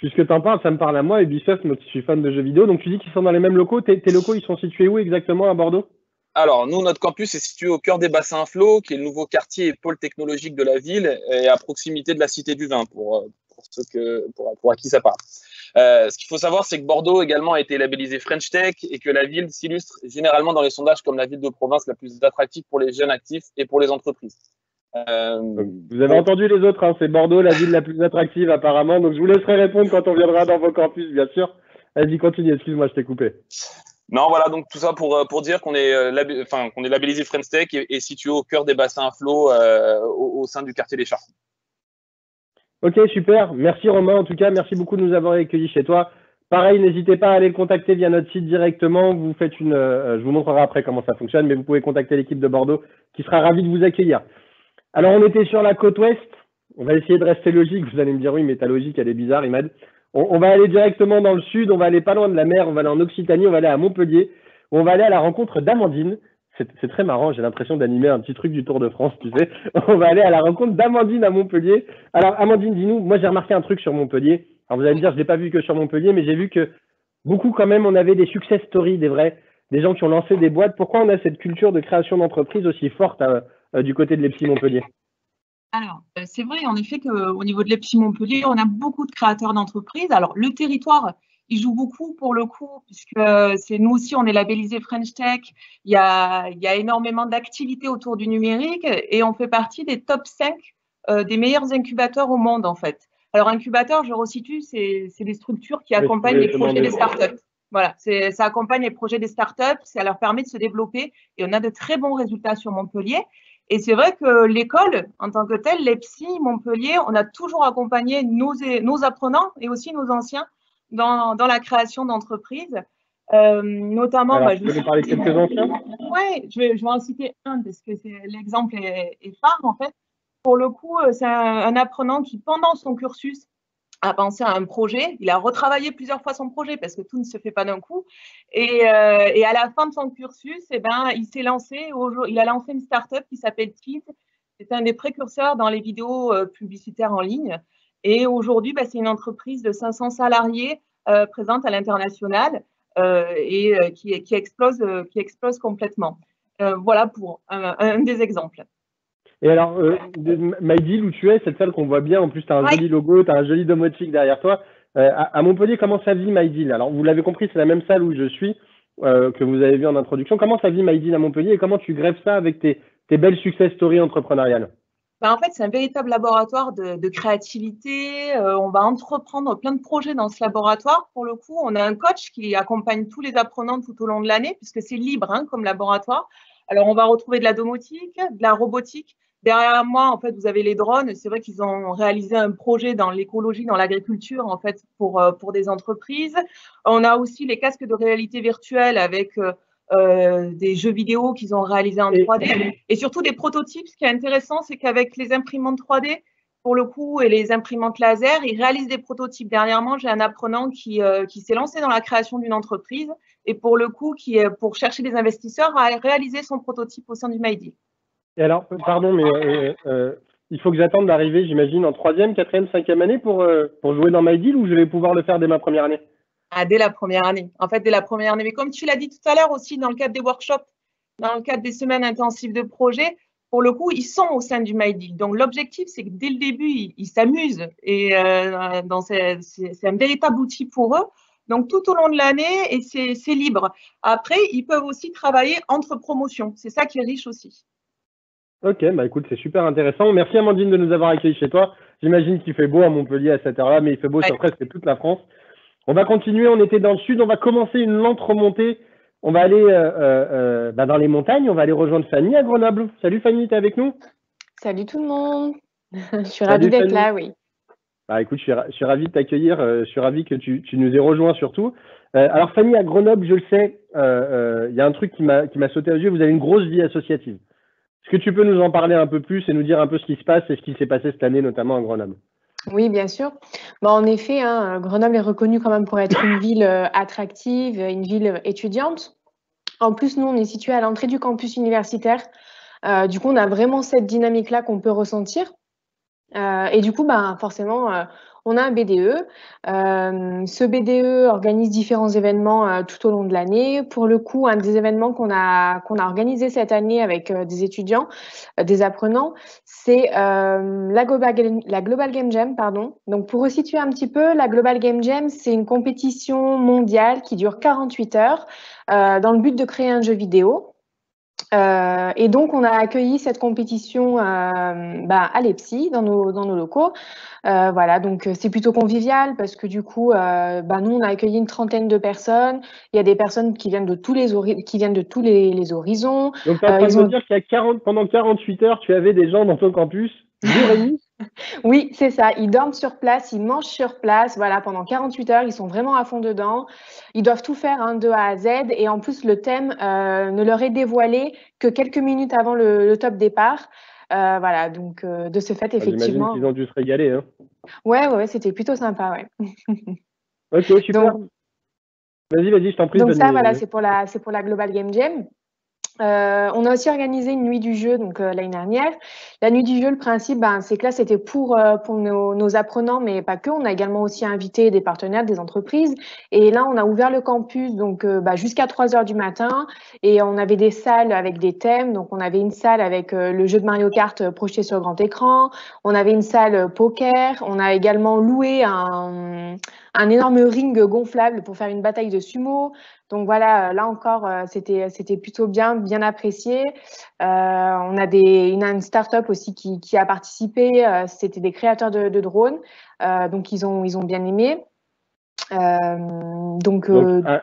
Puisque tu en parles, ça me parle à moi, Ubisoft, moi qui suis fan de jeux vidéo. Donc tu dis qu'ils sont dans les mêmes locaux. Tes locaux, ils sont situés où exactement à Bordeaux? Alors, nous, notre campus est situé au cœur des bassins Flots, qui est le nouveau quartier et pôle technologique de la ville, et à proximité de la Cité du Vin, pour à qui ça parle. Ce qu'il faut savoir, c'est que Bordeaux également a été labellisé French Tech et que la ville s'illustre généralement dans les sondages comme la ville de province la plus attractive pour les jeunes actifs et pour les entreprises. Vous avez entendu les autres, hein, c'est Bordeaux, la ville la plus attractive apparemment. Donc je vous laisserai répondre quand on viendra dans vos campus, bien sûr. Vas-y, continue, excuse-moi, je t'ai coupé. Non, voilà, donc tout ça pour dire qu'on est, qu'on est labellisé French Tech et situé au cœur des bassins à flot au sein du quartier des Chartres. Ok, super. Merci Romain, en tout cas, merci beaucoup de nous avoir accueillis chez toi. Pareil, n'hésitez pas à aller le contacter via notre site directement. Vous faites je vous montrerai après comment ça fonctionne, mais vous pouvez contacter l'équipe de Bordeaux qui sera ravie de vous accueillir. Alors, on était sur la côte ouest. On va essayer de rester logique. Vous allez me dire, oui, mais ta logique, elle est bizarre, Imad. On va aller directement dans le sud. On va aller pas loin de la mer. On va aller en Occitanie. On va aller à Montpellier. On va aller à la rencontre d'Amandine. C'est très marrant. J'ai l'impression d'animer un petit truc du Tour de France, tu sais. On va aller à la rencontre d'Amandine à Montpellier. Alors, Amandine, dis-nous, moi, j'ai remarqué un truc sur Montpellier. Alors, vous allez me dire, je l'ai pas vu que sur Montpellier, mais j'ai vu que beaucoup, quand même, on avait des success stories, des gens qui ont lancé des boîtes. Pourquoi on a cette culture de création d'entreprise aussi forte du côté de l'EPSI Montpellier? Alors, c'est vrai en effet qu'au niveau de l'EPSI Montpellier, on a beaucoup de créateurs d'entreprises. Alors, le territoire, il joue beaucoup pour le coup, puisque nous aussi, on est labellisé French Tech. Il y a énormément d'activités autour du numérique et on fait partie des top 5 des meilleurs incubateurs au monde, en fait. Alors, incubateur, je resitue, c'est des structures qui accompagnent les projets des startups. Voilà, ça accompagne les projets des startups, ça leur permet de se développer et on a de très bons résultats sur Montpellier. Et c'est vrai que l'école, en tant que telle, l'EPSI Montpellier, on a toujours accompagné nos apprenants et aussi nos anciens dans la création d'entreprises. Notamment, alors, je vais parler de quelques anciens. Oui, je vais en citer un parce que l'exemple est phare en fait. Pour le coup, c'est un apprenant qui, pendant son cursus, a pensé à un projet. Il a retravaillé plusieurs fois son projet parce que tout ne se fait pas d'un coup. Et à la fin de son cursus, il a lancé une start-up qui s'appelle Tease. C'est un des précurseurs dans les vidéos publicitaires en ligne. Et aujourd'hui, c'est une entreprise de 500 salariés présente à l'international qui explose complètement. Voilà pour un des exemples. Et alors, MyDeal, où tu es, cette salle qu'on voit bien, en plus, tu as un joli logo, tu as un joli domotique derrière toi. À Montpellier, comment ça vit MyDeal? Alors, vous l'avez compris, c'est la même salle où je suis, que vous avez vu en introduction. Comment ça vit MyDeal à Montpellier et comment tu greffes ça avec tes belles success stories entrepreneuriales? En fait, c'est un véritable laboratoire de créativité. On va entreprendre plein de projets dans ce laboratoire. Pour le coup, on a un coach qui accompagne tous les apprenants tout au long de l'année, puisque c'est libre comme laboratoire. Alors, on va retrouver de la domotique, de la robotique. Derrière moi, en fait, vous avez les drones. C'est vrai qu'ils ont réalisé un projet dans l'écologie, dans l'agriculture, en fait, pour des entreprises. On a aussi les casques de réalité virtuelle avec des jeux vidéo qu'ils ont réalisés en 3D et surtout des prototypes. Ce qui est intéressant, c'est qu'avec les imprimantes 3D, pour le coup, et les imprimantes laser, ils réalisent des prototypes. Dernièrement, j'ai un apprenant qui s'est lancé dans la création d'une entreprise et pour le coup, pour chercher des investisseurs, a réalisé son prototype au sein du MyDeal. Et alors, pardon, mais il faut que j'attende d'arriver, j'imagine, en 3e, 4e, 5e année pour jouer dans MyDeal ou je vais pouvoir le faire dès ma première année? Dès la première année. En fait, dès la première année. Mais comme tu l'as dit tout à l'heure aussi, dans le cadre des workshops, dans le cadre des semaines intensives de projet, pour le coup, ils sont au sein du MyDeal. Donc, l'objectif, c'est que dès le début, ils s'amusent. Et c'est un véritable outil pour eux. Donc, tout au long de l'année, et c'est libre. Après, ils peuvent aussi travailler entre promotions. C'est ça qui est riche aussi. Ok, écoute, c'est super intéressant. Merci Amandine de nous avoir accueillis chez toi. J'imagine qu'il fait beau à Montpellier à cette heure-là, mais il fait beau sur presque toute la France. On va continuer, on était dans le sud, on va commencer une lente remontée. On va aller dans les montagnes, on va aller rejoindre Fanny à Grenoble. Salut Fanny, t'es avec nous? Salut tout le monde. Je suis ravie d'être là, oui. Écoute, je suis ravi de t'accueillir, je suis ravi que tu nous aies rejoints surtout. Alors Fanny, à Grenoble, je le sais, il y a un truc qui m'a sauté aux yeux, vous avez une grosse vie associative. Est-ce que tu peux nous en parler un peu plus et nous dire un peu ce qui se passe et ce qui s'est passé cette année, notamment à Grenoble? Oui, bien sûr. En effet, Grenoble est reconnue quand même pour être une ville attractive, une ville étudiante. En plus, nous, on est situé à l'entrée du campus universitaire. Du coup, on a vraiment cette dynamique-là qu'on peut ressentir. Et du coup, forcément, on a un BDE. Ce BDE organise différents événements tout au long de l'année. Pour le coup, un des événements qu'on a organisé cette année avec des étudiants, des apprenants, c'est la Global Game Jam, pardon. Donc, pour resituer un petit peu, la Global Game Jam, c'est une compétition mondiale qui dure 48 heures dans le but de créer un jeu vidéo. Et donc, on a accueilli cette compétition à l'EPSI, dans nos locaux. Voilà, donc c'est plutôt convivial parce que du coup, nous, on a accueilli une trentaine de personnes. Il y a des personnes qui viennent de tous les horizons. Donc, tu es en train de me dire pendant 48 heures, tu avais des gens dans ton campus, jour et nuit? Oui, c'est ça. Ils dorment sur place, ils mangent sur place. Voilà, pendant 48 heures, ils sont vraiment à fond dedans. Ils doivent tout faire de A à Z. Et en plus, le thème ne leur est dévoilé que quelques minutes avant le top départ. Voilà, donc de ce fait, effectivement. J'imagine qu'ils ont dû se régaler. Hein. Ouais, c'était plutôt sympa, ouais. Ok, super. Vas-y, je t'en prie. Donc ça, voilà, c'est pour la Global Game Jam. On a aussi organisé une nuit du jeu l'année dernière. La nuit du jeu, le principe, c'est que là, c'était pour nos apprenants, mais pas que. On a également aussi invité des partenaires, des entreprises. Et là, on a ouvert le campus jusqu'à 3 heures du matin. Et on avait des salles avec des thèmes. Donc, on avait une salle avec le jeu de Mario Kart projeté sur grand écran. On avait une salle poker. On a également loué un énorme ring gonflable pour faire une bataille de sumo. Donc voilà, là encore, c'était plutôt bien apprécié. On a une start-up aussi qui a participé. C'était des créateurs de drones. Donc ils ont bien aimé. Donc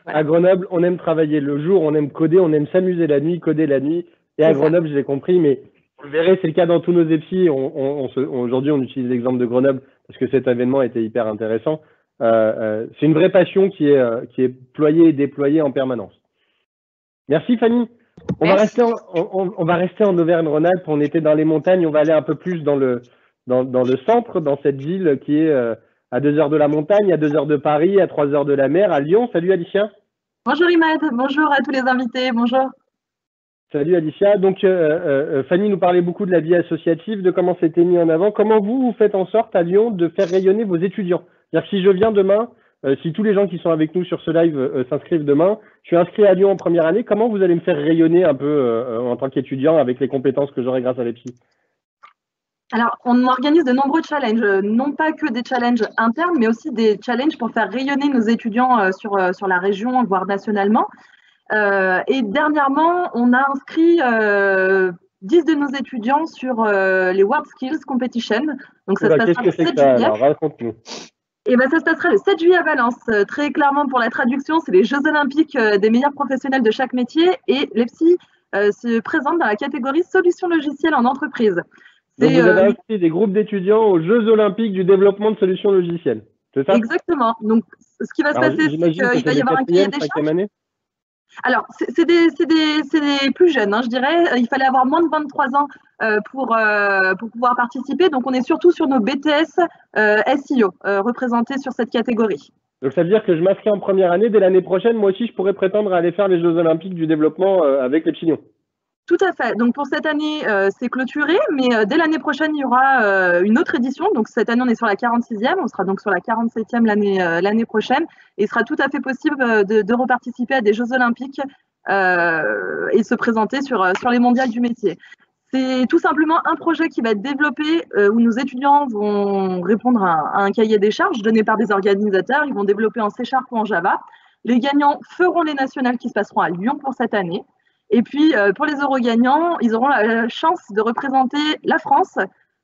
à Grenoble, on aime travailler le jour, on aime coder, on aime s'amuser la nuit, coder la nuit. Et à Grenoble, je l'ai compris, mais vous verrez, c'est le cas dans tous nos EPSI. Aujourd'hui, on utilise l'exemple de Grenoble parce que cet événement était hyper intéressant. C'est une vraie passion qui est ployée et déployée en permanence. Merci Fanny. On va rester en Auvergne-Rhône-Alpes. On était dans les montagnes. On va aller un peu plus dans le centre, dans cette ville qui est à 2 heures de la montagne, à 2 heures de Paris, à 3 heures de la mer, à Lyon. Salut Alicia. Bonjour Imad, bonjour à tous les invités, bonjour. Salut Alicia. Donc Fanny nous parlait beaucoup de la vie associative, de comment c'était mis en avant. Comment vous faites en sorte à Lyon de faire rayonner vos étudiants? C'est-à-dire que si je viens demain, si tous les gens qui sont avec nous sur ce live s'inscrivent demain, je suis inscrit à Lyon en première année, comment vous allez me faire rayonner un peu en tant qu'étudiant avec les compétences que j'aurai grâce à l'EPSI? Alors, on organise de nombreux challenges, non pas que des challenges internes, mais aussi des challenges pour faire rayonner nos étudiants sur la région, voire nationalement. Et dernièrement, on a inscrit 10 de nos étudiants sur les World Skills Competition. Donc, ça se passera le 7 juillet. Alors, raconte-nous. Et ben, ça se passera le 7 juillet à Valence. Très clairement, pour la traduction, c'est les Jeux Olympiques des meilleurs professionnels de chaque métier. Et l'EPSI se présente dans la catégorie solutions logicielles en entreprise. Donc vous avez inscrit des groupes d'étudiants aux Jeux Olympiques du développement de solutions logicielles, c'est ça? Exactement. Donc, ce qui va se passer, c'est qu'il va y avoir un cahier des charges. Alors, c'est des plus jeunes, hein, je dirais. Il fallait avoir moins de 23 ans pour pouvoir participer. Donc, on est surtout sur nos BTS SEO représentés sur cette catégorie. Donc, ça veut dire que je m'inscris en première année. Dès l'année prochaine, moi aussi, je pourrais prétendre à aller faire les Jeux Olympiques du développement avec l'EPSI Lyon. Tout à fait. Donc, pour cette année, c'est clôturé, mais dès l'année prochaine, il y aura une autre édition. Donc, cette année, on est sur la 46e. On sera donc sur la 47e l'année prochaine. Et il sera tout à fait possible de reparticiper à des Jeux Olympiques et se présenter sur les mondiales du métier. C'est tout simplement un projet qui va être développé où nos étudiants vont répondre à un cahier des charges donné par des organisateurs. Ils vont développer en C# ou en Java. Les gagnants feront les nationales qui se passeront à Lyon pour cette année. Et puis, pour les euro-gagnants, ils auront la chance de représenter la France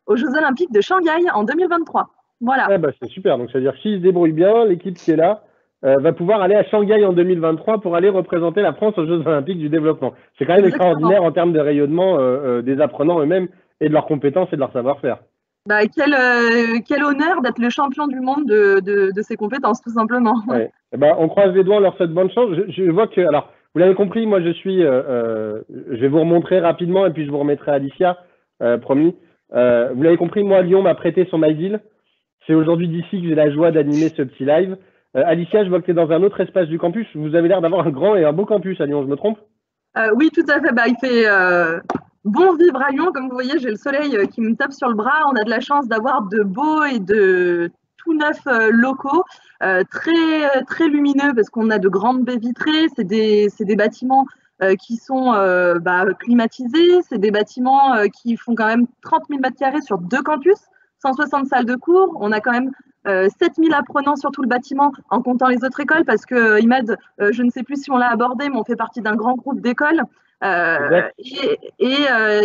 aux Jeux Olympiques de Shanghai en 2023. Voilà. Ah bah, c'est super. Donc, c'est-à-dire s'ils se débrouillent bien, l'équipe qui est là va pouvoir aller à Shanghai en 2023 pour aller représenter la France aux Jeux Olympiques du développement. C'est quand même extraordinaire en termes de rayonnement des apprenants eux-mêmes et de leurs compétences et de leur savoir-faire. Bah, quel honneur d'être le champion du monde de ces compétences, tout simplement. Ouais. Bah, on croise les doigts, on leur souhaite bonne chance. Je vois que, alors, vous l'avez compris, moi je vais vous remontrer rapidement et puis je vous remettrai Alicia, promis. Vous l'avez compris, moi Lyon m'a prêté son MyDeal. C'est aujourd'hui d'ici que j'ai la joie d'animer ce petit live. Alicia, je vois que tu es dans un autre espace du campus. Vous avez l'air d'avoir un grand et un beau campus à Lyon, je me trompe? Oui, tout à fait. Bah, il fait bon vivre à Lyon. Comme vous voyez, j'ai le soleil qui me tape sur le bras. On a de la chance d'avoir de beaux et de tout neufs locaux, très lumineux parce qu'on a de grandes baies vitrées. C'est des bâtiments qui sont climatisés. C'est des bâtiments qui font quand même 30 000 m² sur 2 campus, 160 salles de cours. On a quand même 7000 apprenants sur tout le bâtiment en comptant les autres écoles parce que Imad, je ne sais plus si on l'a abordé, mais on fait partie d'un grand groupe d'écoles.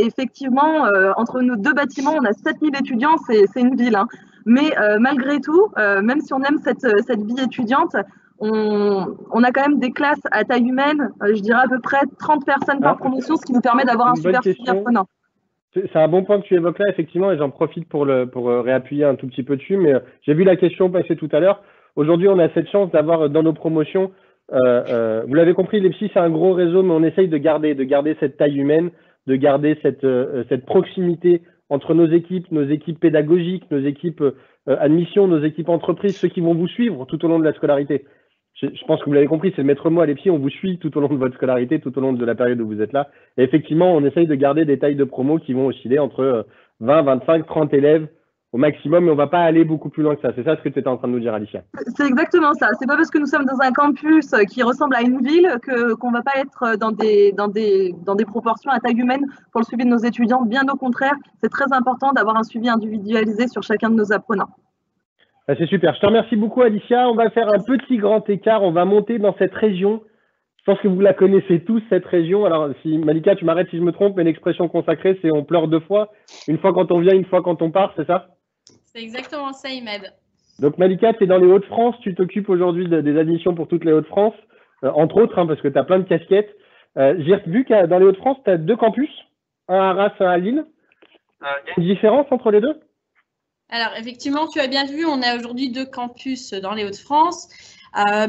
Effectivement, entre nos 2 bâtiments, on a 7000 étudiants, c'est une ville. Hein. Mais malgré tout, même si on aime cette vie étudiante, on a quand même des classes à taille humaine, je dirais à peu près 30 personnes par promotion, ce qui nous permet d'avoir un super suivi apprenant. C'est un bon point que tu évoques là, effectivement, et j'en profite pour réappuyer un tout petit peu dessus, mais j'ai vu la question passer tout à l'heure. Aujourd'hui, on a cette chance d'avoir dans nos promotions, vous l'avez compris, l'EPSI, c'est un gros réseau, mais on essaye de garder cette taille humaine, de garder cette proximité entre nos équipes pédagogiques, nos équipes admission, nos équipes entreprises, ceux qui vont vous suivre tout au long de la scolarité. Je pense que vous l'avez compris, c'est le maître mot à l'EPSI, on vous suit tout au long de votre scolarité, tout au long de la période où vous êtes là. Et effectivement, on essaye de garder des tailles de promo qui vont osciller entre 20, 25, 30 élèves au maximum, mais on ne va pas aller beaucoup plus loin que ça. C'est ça ce que tu étais en train de nous dire, Alicia? C'est exactement ça. C'est pas parce que nous sommes dans un campus qui ressemble à une ville qu'on ne va pas être dans des proportions à taille humaine pour le suivi de nos étudiants. Bien au contraire, c'est très important d'avoir un suivi individualisé sur chacun de nos apprenants. C'est super. Je te remercie beaucoup, Alicia. On va faire un petit grand écart. On va monter dans cette région. Je pense que vous la connaissez tous, cette région. Alors, si Malika, tu m'arrêtes si je me trompe, mais l'expression consacrée, c'est on pleure 2 fois. Une fois quand on vient, une fois quand on part, c'est ça? C'est exactement ça, Imad. Donc, Malika, tu es dans les Hauts-de-France. Tu t'occupes aujourd'hui des admissions pour toutes les Hauts-de-France, entre autres, hein, parce que tu as plein de casquettes. J'ai vu que dans les Hauts-de-France, tu as 2 campus, un à Arras, un à Lille. Il y a une différence entre les 2? Alors, effectivement, tu as bien vu, on a aujourd'hui 2 campus dans les Hauts-de-France,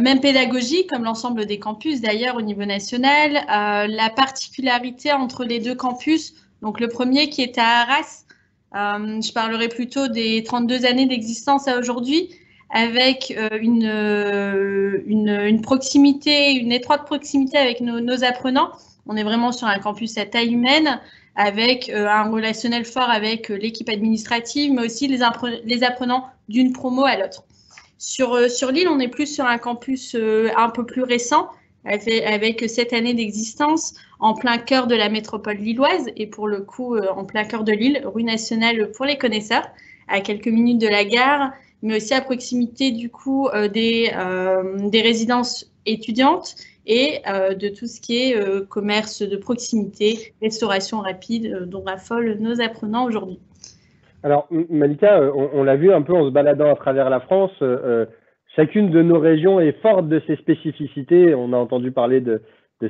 même pédagogie, comme l'ensemble des campus d'ailleurs au niveau national. La particularité entre les 2 campus, donc le premier qui est à Arras, je parlerai plutôt des 32 années d'existence à aujourd'hui. avec une proximité, une étroite proximité avec nos apprenants. On est vraiment sur un campus à taille humaine, avec un relationnel fort avec l'équipe administrative, mais aussi les apprenants d'une promo à l'autre. Sur Lille, on est plus sur un campus un peu plus récent, avec 7 années d'existence, en plein cœur de la métropole lilloise, et pour le coup, en plein cœur de Lille, rue Nationale pour les connaisseurs, à quelques minutes de la gare, mais aussi à proximité du coup des résidences étudiantes et de tout ce qui est commerce de proximité, restauration rapide, dont raffolent nos apprenants aujourd'hui. Alors, Malika, on l'a vu un peu en se baladant à travers la France, chacune de nos régions est forte de ses spécificités. On a entendu parler de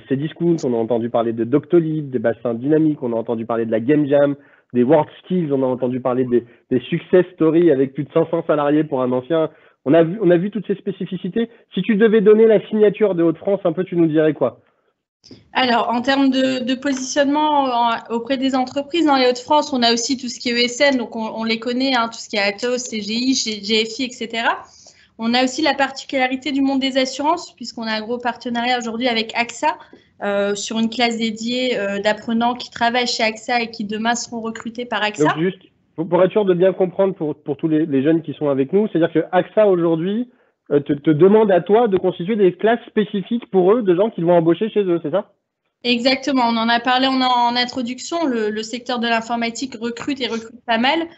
Cdiscount, on a entendu parler de Doctolib, des bassins dynamiques, on a entendu parler de la Game Jam, des World Skills, on a entendu parler des success stories avec plus de 500 salariés pour un ancien. On a vu toutes ces spécificités. Si tu devais donner la signature des Hauts-de-France, un peu, tu nous dirais quoi? Alors, en termes de positionnement auprès des entreprises dans les Hauts-de-France, on a aussi tout ce qui est ESN, donc on les connaît, hein, tout ce qui est Atos, CGI, GFI, etc. On a aussi la particularité du monde des assurances, puisqu'on a un gros partenariat aujourd'hui avec AXA, sur une classe dédiée d'apprenants qui travaillent chez AXA et qui demain seront recrutés par AXA. Donc juste, pour être sûr de bien comprendre pour tous les jeunes qui sont avec nous, c'est-à-dire que AXA aujourd'hui te demande à toi de constituer des classes spécifiques pour eux, de gens qu'ils vont embaucher chez eux, c'est ça? Exactement, on en a parlé en introduction, le secteur de l'informatique recrute pas mal.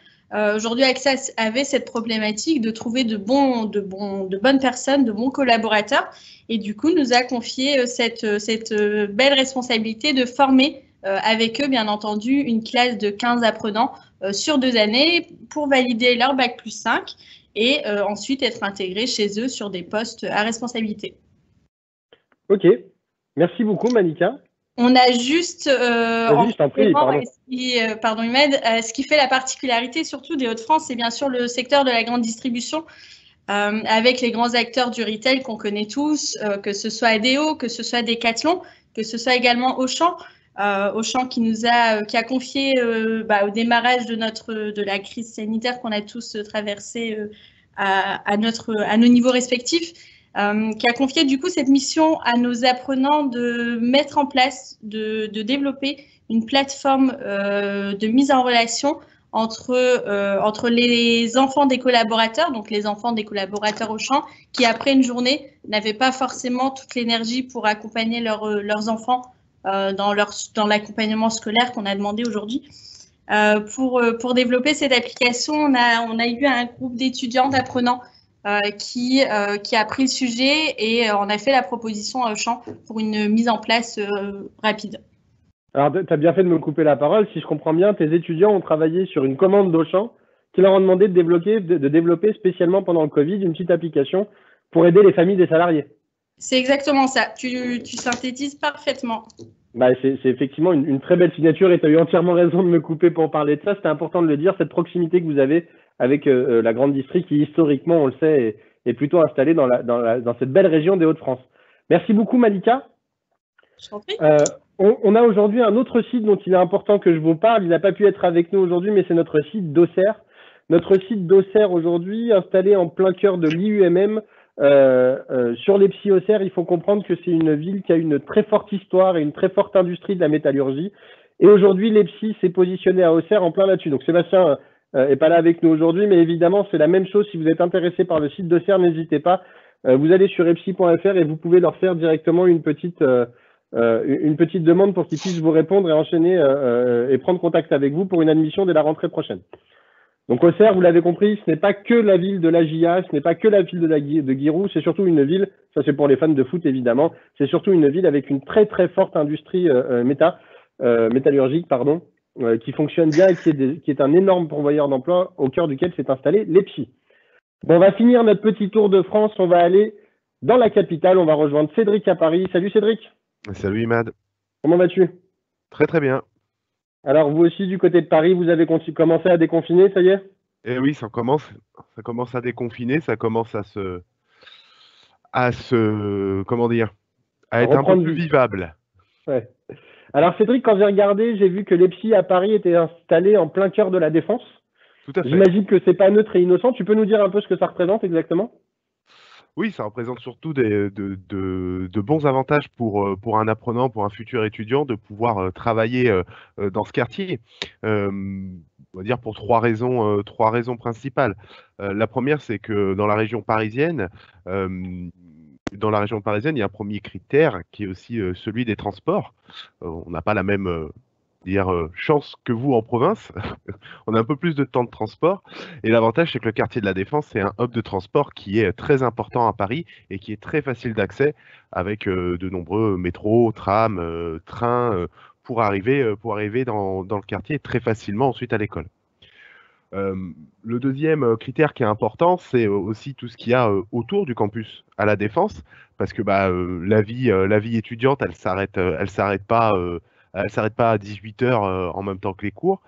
Aujourd'hui, AXA avait cette problématique de trouver de bonnes personnes, de bons collaborateurs, et du coup nous a confié cette belle responsabilité de former avec eux, bien entendu, une classe de 15 apprenants sur 2 années pour valider leur bac+5 et ensuite être intégrés chez eux sur des postes à responsabilité. Ok, merci beaucoup Malika. On a juste, je t'en prie, pardon Imed, ce qui fait la particularité surtout des Hauts-de-France, c'est bien sûr le secteur de la grande distribution, avec les grands acteurs du retail qu'on connaît tous, que ce soit ADO, que ce soit Decathlon, que ce soit également Auchan. Auchan qui a confié au démarrage de la crise sanitaire qu'on a tous traversée à nos niveaux respectifs, qui a confié du coup cette mission à nos apprenants de mettre en place, de développer une plateforme de mise en relation entre les enfants des collaborateurs, donc les enfants des collaborateurs Auchan, qui après une journée n'avaient pas forcément toute l'énergie pour accompagner leurs enfants dans l'accompagnement scolaire qu'on a demandé aujourd'hui. Pour développer cette application, on a eu un groupe d'étudiants, d'apprenants qui a pris le sujet et on a fait la proposition à Auchan pour une mise en place rapide. Alors, tu as bien fait de me couper la parole. Si je comprends bien, tes étudiants ont travaillé sur une commande d'Auchan qui leur ont demandé de développer spécialement pendant le Covid une petite application pour aider les familles des salariés. C'est exactement ça. Tu synthétises parfaitement. C'est effectivement une très belle signature et tu as eu entièrement raison de me couper pour parler de ça. C'était important de le dire, cette proximité que vous avez avec la grande distrie qui, historiquement, on le sait, est plutôt installée dans cette belle région des Hauts-de-France. Merci beaucoup, Malika. Je t'en prie. On a aujourd'hui un autre site dont il est important que je vous parle. Il n'a pas pu être avec nous aujourd'hui, mais c'est notre site d'Auxerre. Notre site d'Auxerre aujourd'hui, installé en plein cœur de l'IUMM, sur les Psy Auxerre, il faut comprendre que c'est une ville qui a une très forte histoire et une très forte industrie de la métallurgie. Et aujourd'hui, les Psy s'est positionné à Auxerre en plein là-dessus. Donc Sébastien est pas là avec nous aujourd'hui, mais évidemment, c'est la même chose. Si vous êtes intéressé par le site d'Auxerre, n'hésitez pas. Vous allez sur epsi.fr et vous pouvez leur faire directement une petite demande pour qu'ils puissent vous répondre et enchaîner et prendre contact avec vous pour une admission dès la rentrée prochaine. Donc Auxerre, vous l'avez compris, ce n'est pas que la ville de la GIA, ce n'est pas que la ville de Giroux, c'est surtout une ville, ça c'est pour les fans de foot évidemment, c'est surtout une ville avec une très très forte industrie métallurgique, qui fonctionne bien et qui est un énorme pourvoyeur d'emplois au cœur duquel s'est installé l'EPSI. Bon, on va finir notre petit tour de France, on va aller dans la capitale, on va rejoindre Cédric à Paris. Salut Cédric. Salut Imad. Comment vas-tu? Très très bien. Alors vous aussi du côté de Paris, vous avez commencé à déconfiner, ça y est? Eh oui, ça commence à déconfiner, ça commence à être un peu plus vivable. Ouais. Alors Cédric, quand j'ai regardé, j'ai vu que l'EPSI à Paris était installé en plein cœur de la Défense. Tout à fait. J'imagine que c'est pas neutre et innocent. Tu peux nous dire un peu ce que ça représente exactement? Oui, ça représente surtout de bons avantages pour un apprenant, pour un futur étudiant, de pouvoir travailler dans ce quartier. On va dire pour trois raisons principales. La première, c'est que dans la région parisienne, il y a un premier critère qui est aussi celui des transports. On n'a pas la même chance que vous en province. On a un peu plus de temps de transport. Et l'avantage, c'est que le quartier de la Défense, c'est un hub de transport qui est très important à Paris et qui est très facile d'accès avec de nombreux métros, trams, trains pour arriver dans le quartier très facilement ensuite à l'école. Le deuxième critère qui est important, c'est aussi tout ce qu'il y a autour du campus à la Défense, parce que la vie étudiante, elle s'arrête pas à 18 heures en même temps que les cours.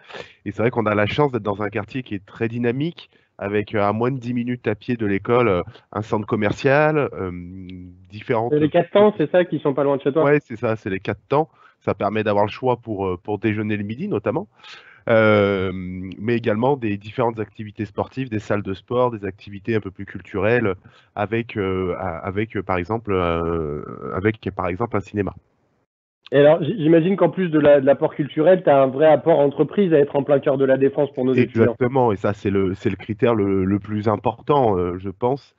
Et c'est vrai qu'on a la chance d'être dans un quartier qui est très dynamique, avec à moins de 10 minutes à pied de l'école, un centre commercial, différentes. Les 4 temps, c'est ça, qui sont pas loin de chez toi? Ouais, c'est ça, c'est les 4 temps. Ça permet d'avoir le choix pour déjeuner le midi, notamment. Mais également des différentes activités sportives, des salles de sport, des activités un peu plus culturelles, avec par exemple un cinéma. Et alors, j'imagine qu'en plus de l'apport culturel, tu as un vrai apport entreprise à être en plein cœur de la Défense pour nos étudiants. Exactement, et ça c'est le critère le plus important, je pense.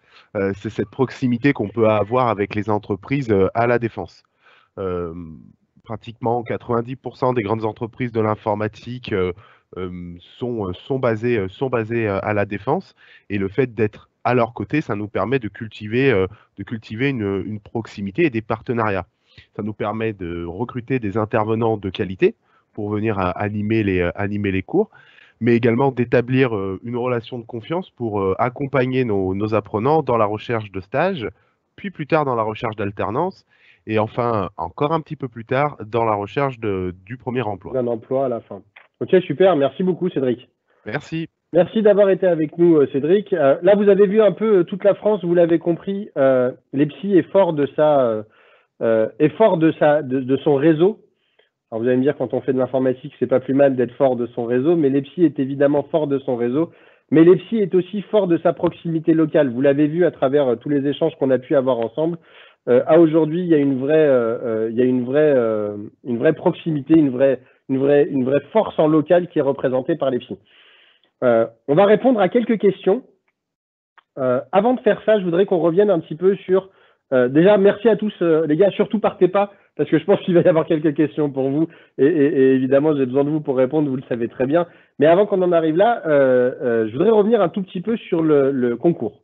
C'est cette proximité qu'on peut avoir avec les entreprises à la Défense. Pratiquement 90% des grandes entreprises de l'informatique sont basées à la Défense, et le fait d'être à leur côté, ça nous permet de cultiver une proximité et des partenariats. Ça nous permet de recruter des intervenants de qualité pour venir animer les cours, mais également d'établir une relation de confiance pour accompagner nos apprenants dans la recherche de stage, puis plus tard dans la recherche d'alternance, et enfin, encore un petit peu plus tard, dans la recherche du premier emploi. D'un emploi à la fin. Ok, super. Merci beaucoup, Cédric. Merci. Merci d'avoir été avec nous, Cédric. Là, vous avez vu un peu toute la France, vous l'avez compris. L'EPSI est fort de son réseau. Alors, vous allez me dire, quand on fait de l'informatique, c'est pas plus mal d'être fort de son réseau, mais l'EPSI est évidemment fort de son réseau. Mais l'EPSI est aussi fort de sa proximité locale. Vous l'avez vu à travers tous les échanges qu'on a pu avoir ensemble. À aujourd'hui, il y a une vraie proximité, une vraie force en local qui est représentée par l'EPSI. On va répondre à quelques questions. Avant de faire ça, je voudrais qu'on revienne un petit peu sur... déjà, merci à tous, les gars. Surtout, partez pas, parce que je pense qu'il va y avoir quelques questions pour vous. Et évidemment, j'ai besoin de vous pour répondre, vous le savez très bien. Mais avant qu'on en arrive là, je voudrais revenir un tout petit peu sur le concours.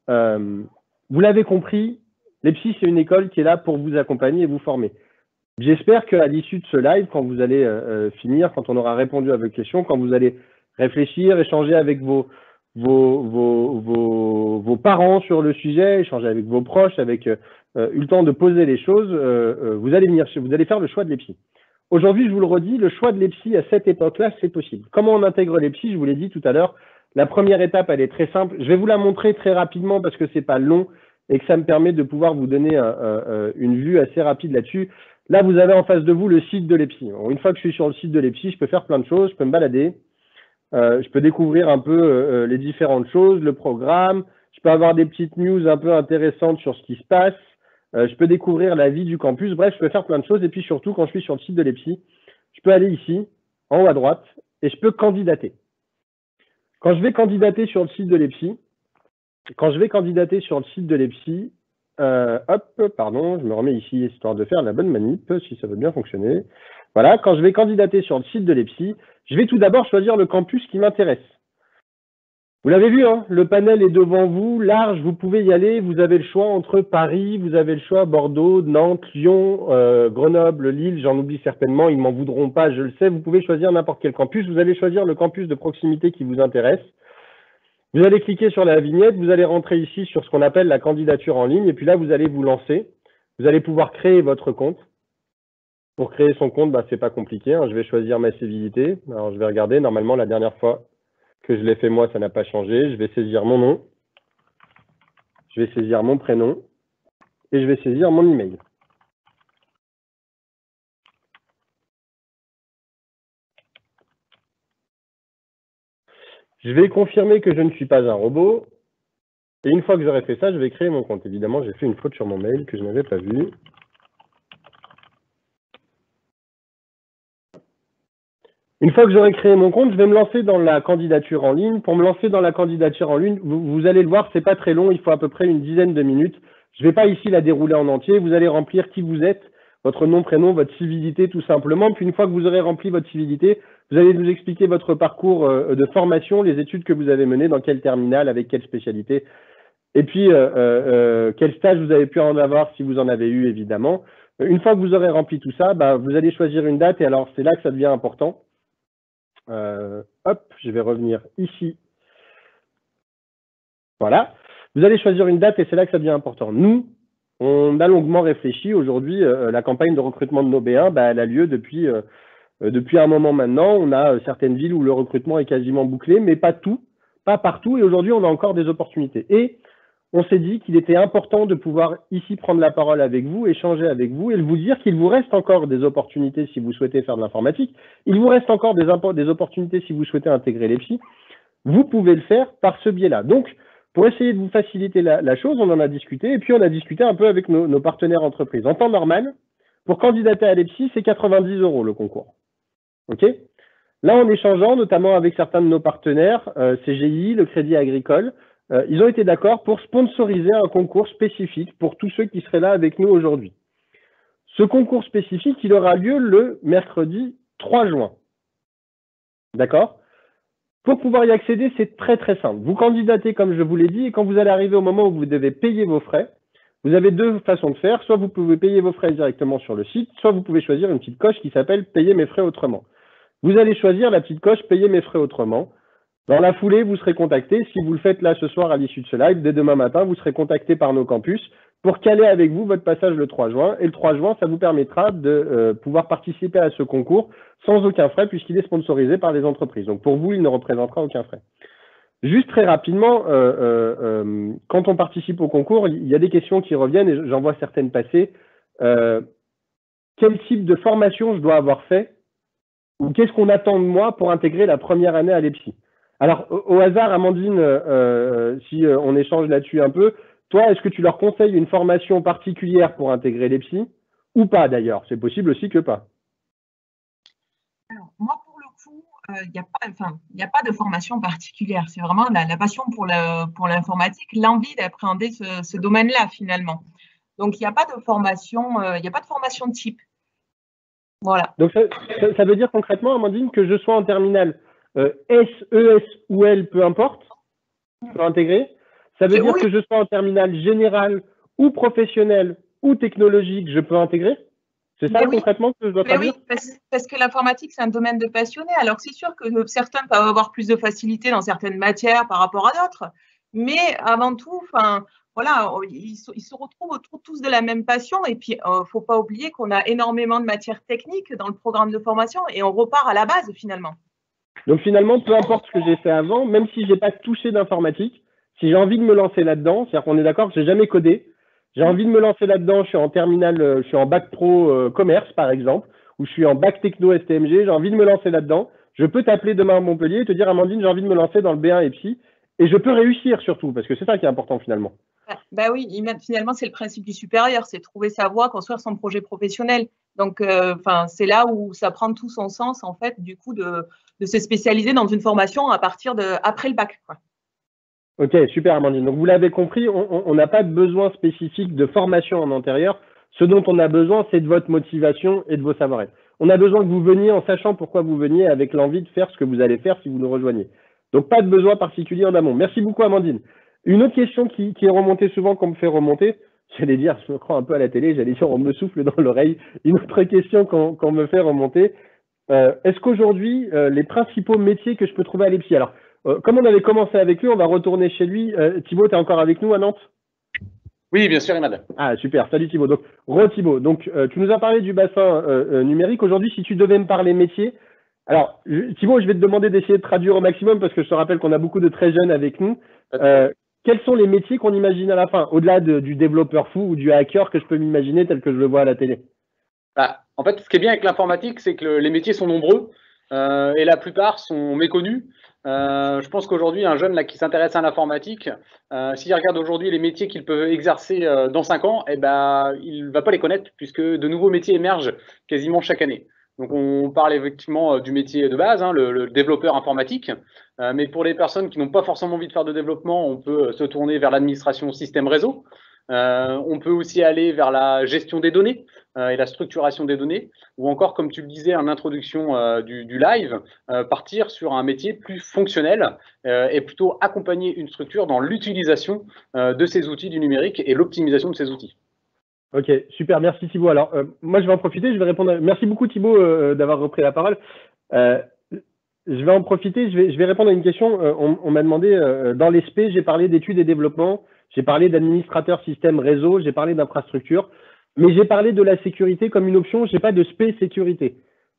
Vous l'avez compris, l'EPSI, c'est une école qui est là pour vous accompagner et vous former. J'espère qu'à l'issue de ce live, quand vous allez finir, quand on aura répondu à vos questions, quand vous allez réfléchir, échanger avec vos parents sur le sujet, échanger avec vos proches, avec eu le temps de poser les choses, vous allez faire le choix de l'EPSI. Aujourd'hui, je vous le redis, le choix de l'EPSI à cette époque-là, c'est possible. Comment on intègre l'EPSI? Je vous l'ai dit tout à l'heure. La première étape, elle est très simple. Je vais vous la montrer très rapidement parce que c'est pas long et que ça me permet de pouvoir vous donner une vue assez rapide là-dessus. Là, vous avez en face de vous le site de l'EPSI. Une fois que je suis sur le site de l'EPSI, je peux faire plein de choses, je peux me balader, je peux découvrir un peu les différentes choses, le programme, je peux avoir des petites news un peu intéressantes sur ce qui se passe, je peux découvrir la vie du campus, bref, je peux faire plein de choses. Et puis surtout, quand je suis sur le site de l'EPSI, je peux aller ici, en haut à droite, et je peux candidater. Quand je vais candidater sur le site de l'EPSI, pardon, je me remets ici, histoire de faire la bonne manip, si ça veut bien fonctionner. Voilà, quand je vais candidater sur le site de l'EPSI, je vais tout d'abord choisir le campus qui m'intéresse. Vous l'avez vu, hein, le panel est devant vous, large, vous pouvez y aller, vous avez le choix entre Paris, vous avez le choix Bordeaux, Nantes, Lyon, Grenoble, Lille, j'en oublie certainement, ils m'en voudront pas, je le sais, vous pouvez choisir n'importe quel campus, vous allez choisir le campus de proximité qui vous intéresse. Vous allez cliquer sur la vignette, vous allez rentrer ici sur ce qu'on appelle la candidature en ligne, et puis là, vous allez vous lancer. Vous allez pouvoir créer votre compte. Pour créer son compte, c'est pas compliqué, hein. Je vais choisir ma civilité. Alors, je vais regarder. Normalement, la dernière fois que je l'ai fait moi, ça n'a pas changé. Je vais saisir mon nom. Je vais saisir mon prénom. Et je vais saisir mon email. Je vais confirmer que je ne suis pas un robot. Et une fois que j'aurai fait ça, je vais créer mon compte. Évidemment, j'ai fait une faute sur mon mail que je n'avais pas vue. Une fois que j'aurai créé mon compte, je vais me lancer dans la candidature en ligne. Pour me lancer dans la candidature en ligne, vous allez le voir, c'est pas très long, il faut à peu près une dizaine de minutes. Je ne vais pas ici la dérouler en entier. Vous allez remplir qui vous êtes, votre nom, prénom, votre civilité tout simplement. Puis une fois que vous aurez rempli votre civilité, vous allez nous expliquer votre parcours de formation, les études que vous avez menées, dans quel terminal, avec quelle spécialité. Et puis, quel stage vous avez pu en avoir, si vous en avez eu, évidemment. Une fois que vous aurez rempli tout ça, vous allez choisir une date. Et alors, c'est là que ça devient important. Hop, je vais revenir ici. Voilà. Vous allez choisir une date et c'est là que ça devient important. Nous, on a longuement réfléchi. Aujourd'hui, la campagne de recrutement de nos B1, elle a lieu depuis un moment maintenant. On a certaines villes où le recrutement est quasiment bouclé, mais pas tout, pas partout. Et aujourd'hui, on a encore des opportunités. Et on s'est dit qu'il était important de pouvoir ici prendre la parole avec vous, échanger avec vous et vous dire qu'il vous reste encore des opportunités si vous souhaitez faire de l'informatique. Il vous reste encore des opportunités si vous souhaitez intégrer l'EPSI. Vous pouvez le faire par ce biais-là. Donc, pour essayer de vous faciliter la chose, on en a discuté et puis on a discuté un peu avec nos partenaires entreprises. En temps normal, pour candidater à l'EPSI, c'est 90 € le concours. OK ? Là, en échangeant, notamment avec certains de nos partenaires, CGI, le Crédit Agricole, ils ont été d'accord pour sponsoriser un concours spécifique pour tous ceux qui seraient là avec nous aujourd'hui. Ce concours spécifique, il aura lieu le mercredi 3 juin. D'accord ? Pour pouvoir y accéder, c'est très très simple. Vous candidatez comme je vous l'ai dit et quand vous allez arriver au moment où vous devez payer vos frais, vous avez deux façons de faire. Soit vous pouvez payer vos frais directement sur le site, soit vous pouvez choisir une petite coche qui s'appelle « Payer mes frais autrement ». Vous allez choisir la petite coche « Payer mes frais autrement ». Dans la foulée, vous serez contacté. Si vous le faites là ce soir à l'issue de ce live, dès demain matin, vous serez contacté par nos campus pour caler avec vous votre passage le 3 juin. Et le 3 juin, ça vous permettra de pouvoir participer à ce concours sans aucun frais puisqu'il est sponsorisé par les entreprises. Donc pour vous, il ne représentera aucun frais. Juste très rapidement, quand on participe au concours, il y a des questions qui reviennent et j'en vois certaines passer. Quel type de formation je dois avoir fait ou qu'est-ce qu'on attend de moi pour intégrer la première année à l'EPSI? Alors, au hasard, Amandine, si on échange là-dessus un peu, toi, est-ce que tu leur conseilles une formation particulière pour intégrer l'EPSI ou pas d'ailleurs? C'est possible aussi que pas. Alors, moi, pour le coup, il n'y a pas de formation particulière. C'est vraiment la passion pour l'informatique, l'envie d'appréhender ce domaine-là, finalement. Donc, il n'y a pas de formation, type. Voilà. Donc, ça veut dire concrètement, Amandine, que je sois en terminale S, ES ou L, peu importe, je peux intégrer. Ça veut dire que je sois en terminale générale ou professionnelle ou technologique, je peux intégrer. C'est ça concrètement que je dois traduire? Oui, parce que l'informatique, c'est un domaine de passionné. Alors, c'est sûr que certains peuvent avoir plus de facilité dans certaines matières par rapport à d'autres. Mais avant tout, voilà, ils se retrouvent autour tous de la même passion. Et puis, il ne faut pas oublier qu'on a énormément de matières techniques dans le programme de formation et on repart à la base finalement. Donc finalement, peu importe ce que j'ai fait avant, même si je n'ai pas touché d'informatique, si j'ai envie de me lancer là-dedans, c'est-à-dire qu'on est d'accord que je n'ai jamais codé, j'ai envie de me lancer là-dedans, je suis en terminale, je suis en bac pro commerce par exemple, ou je suis en bac techno STMG, j'ai envie de me lancer là-dedans, je peux t'appeler demain à Montpellier et te dire Amandine, j'ai envie de me lancer dans le B1 EPSI, et je peux réussir surtout, parce que c'est ça qui est important finalement. Bah oui, finalement, c'est le principe du supérieur, c'est trouver sa voie, construire son projet professionnel. Donc, c'est là où ça prend tout son sens, en fait, du coup, de se spécialiser dans une formation à partir après le bac, quoi. Ok, super Amandine. Donc, vous l'avez compris, on n'a pas de besoin spécifique de formation en antérieur. Ce dont on a besoin, c'est de votre motivation et de vos savoir-être. On a besoin que vous veniez en sachant pourquoi vous veniez, avec l'envie de faire ce que vous allez faire si vous nous rejoignez. Donc, pas de besoin particulier en amont. Merci beaucoup Amandine. Une autre question qui est remontée souvent, qu'on me fait remonter, j'allais dire, je me crois un peu à la télé, j'allais dire, on me souffle dans l'oreille. Une autre question qu'on me fait remonter, est-ce qu'aujourd'hui, les principaux métiers que je peux trouver à l'EPSI, alors, comme on avait commencé avec lui, on va retourner chez lui. Thibaut, tu es encore avec nous à Nantes? Oui, bien sûr, Imad. Ah, super. Salut Thibaut. Donc, Thibaut. Donc, tu nous as parlé du bassin numérique. Aujourd'hui, si tu devais me parler métier, alors, Thibaut, je vais te demander d'essayer de traduire au maximum parce que je te rappelle qu'on a beaucoup de très jeunes avec nous. Quels sont les métiers qu'on imagine à la fin, au-delà du développeur fou ou du hacker que je peux m'imaginer tel que je le vois à la télé? En fait, ce qui est bien avec l'informatique, c'est que les métiers sont nombreux et la plupart sont méconnus. Je pense qu'aujourd'hui, un jeune là, qui s'intéresse à l'informatique, s'il regarde aujourd'hui les métiers qu'il peut exercer dans 5 ans, eh ben, il ne va pas les connaître puisque de nouveaux métiers émergent quasiment chaque année. Donc on parle effectivement du métier de base, hein, le développeur informatique, mais pour les personnes qui n'ont pas forcément envie de faire de développement, on peut se tourner vers l'administration système réseau. On peut aussi aller vers la gestion des données et la structuration des données, ou encore, comme tu le disais en introduction du live, partir sur un métier plus fonctionnel et plutôt accompagner une structure dans l'utilisation de ces outils du numérique et l'optimisation de ces outils. Ok, super, merci Thibaut. Alors, moi, je vais en profiter, je vais répondre. Merci beaucoup Thibaut d'avoir repris la parole. Je vais en profiter, je vais répondre à une question. On m'a demandé, dans les SP, j'ai parlé d'études et développement, j'ai parlé d'administrateur système réseau, j'ai parlé d'infrastructure, mais j'ai parlé de la sécurité comme une option, j'ai pas de spé sécurité.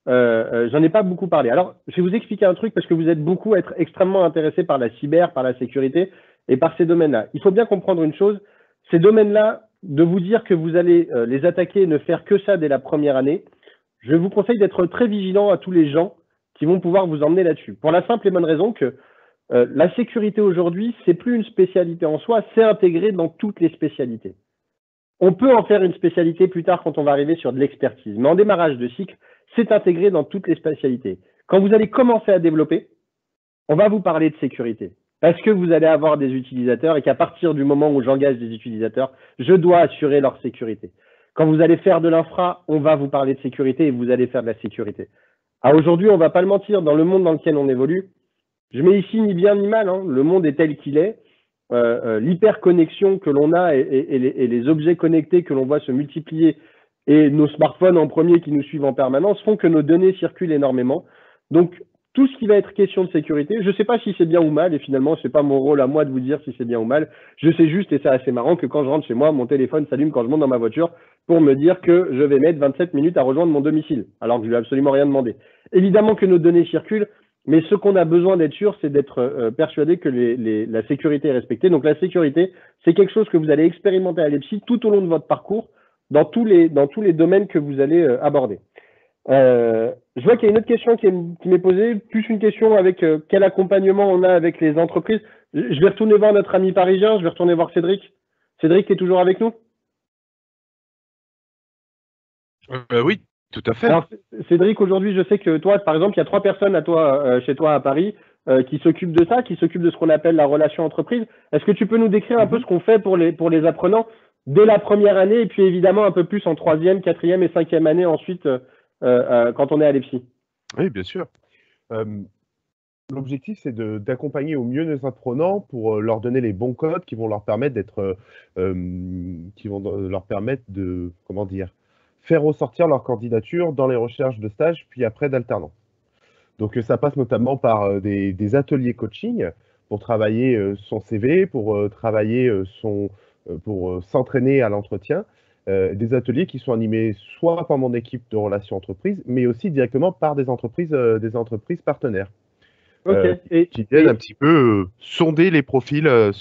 J'en ai pas beaucoup parlé. Alors, je vais vous expliquer un truc parce que vous êtes beaucoup à être extrêmement intéressés par la cyber, par la sécurité et par ces domaines-là. Il faut bien comprendre une chose, ces domaines-là, de vous dire que vous allez les attaquer et ne faire que ça dès la première année, je vous conseille d'être très vigilant à tous les gens qui vont pouvoir vous emmener là-dessus. Pour la simple et bonne raison que la sécurité aujourd'hui, c'est plus une spécialité en soi, c'est intégré dans toutes les spécialités. On peut en faire une spécialité plus tard quand on va arriver sur de l'expertise, mais en démarrage de cycle, c'est intégré dans toutes les spécialités. Quand vous allez commencer à développer, on va vous parler de sécurité. Parce que vous allez avoir des utilisateurs et qu'à partir du moment où j'engage des utilisateurs, je dois assurer leur sécurité. Quand vous allez faire de l'infra, on va vous parler de sécurité et vous allez faire de la sécurité. Aujourd'hui, on ne va pas le mentir, dans le monde dans lequel on évolue, je mets ici ni bien ni mal, hein, le monde est tel qu'il est. L'hyperconnexion que l'on a et les objets connectés que l'on voit se multiplier et nos smartphones en premier qui nous suivent en permanence font que nos données circulent énormément. Donc, tout ce qui va être question de sécurité, je ne sais pas si c'est bien ou mal, et finalement, ce n'est pas mon rôle à moi de vous dire si c'est bien ou mal. Je sais juste, et c'est assez marrant, que quand je rentre chez moi, mon téléphone s'allume quand je monte dans ma voiture pour me dire que je vais mettre 27 minutes à rejoindre mon domicile, alors que je lui ai absolument rien demandé. Évidemment que nos données circulent, mais ce qu'on a besoin d'être sûr, c'est d'être persuadé que la sécurité est respectée. Donc la sécurité, c'est quelque chose que vous allez expérimenter à l'EPSI tout au long de votre parcours, dans tous les domaines que vous allez aborder. Je vois qu'il y a une autre question qui m'est posée, plus une question avec quel accompagnement on a avec les entreprises. Je vais retourner voir notre ami parisien, je vais retourner voir Cédric. Cédric est toujours avec nous? Oui, tout à fait. Alors, Cédric, aujourd'hui, je sais que toi, par exemple, il y a 3 personnes chez toi à Paris qui s'occupent de ça, qui s'occupent de ce qu'on appelle la relation entreprise. Est-ce que tu peux nous décrire un peu ce qu'on fait pour les apprenants dès la première année et puis évidemment un peu plus en 3e, 4e et 5e année ensuite quand on est à l'EPSI? Oui, bien sûr. L'objectif, c'est d'accompagner au mieux nos apprenants pour leur donner les bons codes qui vont leur permettre de, comment dire, faire ressortir leur candidature dans les recherches de stage, puis après d'alternance. Donc ça passe notamment par des ateliers coaching pour travailler son CV, pour travailler pour s'entraîner à l'entretien, des ateliers qui sont animés soit par mon équipe de relations entreprises, mais aussi directement par des entreprises partenaires. Qui viennent un petit peu sonder les profils à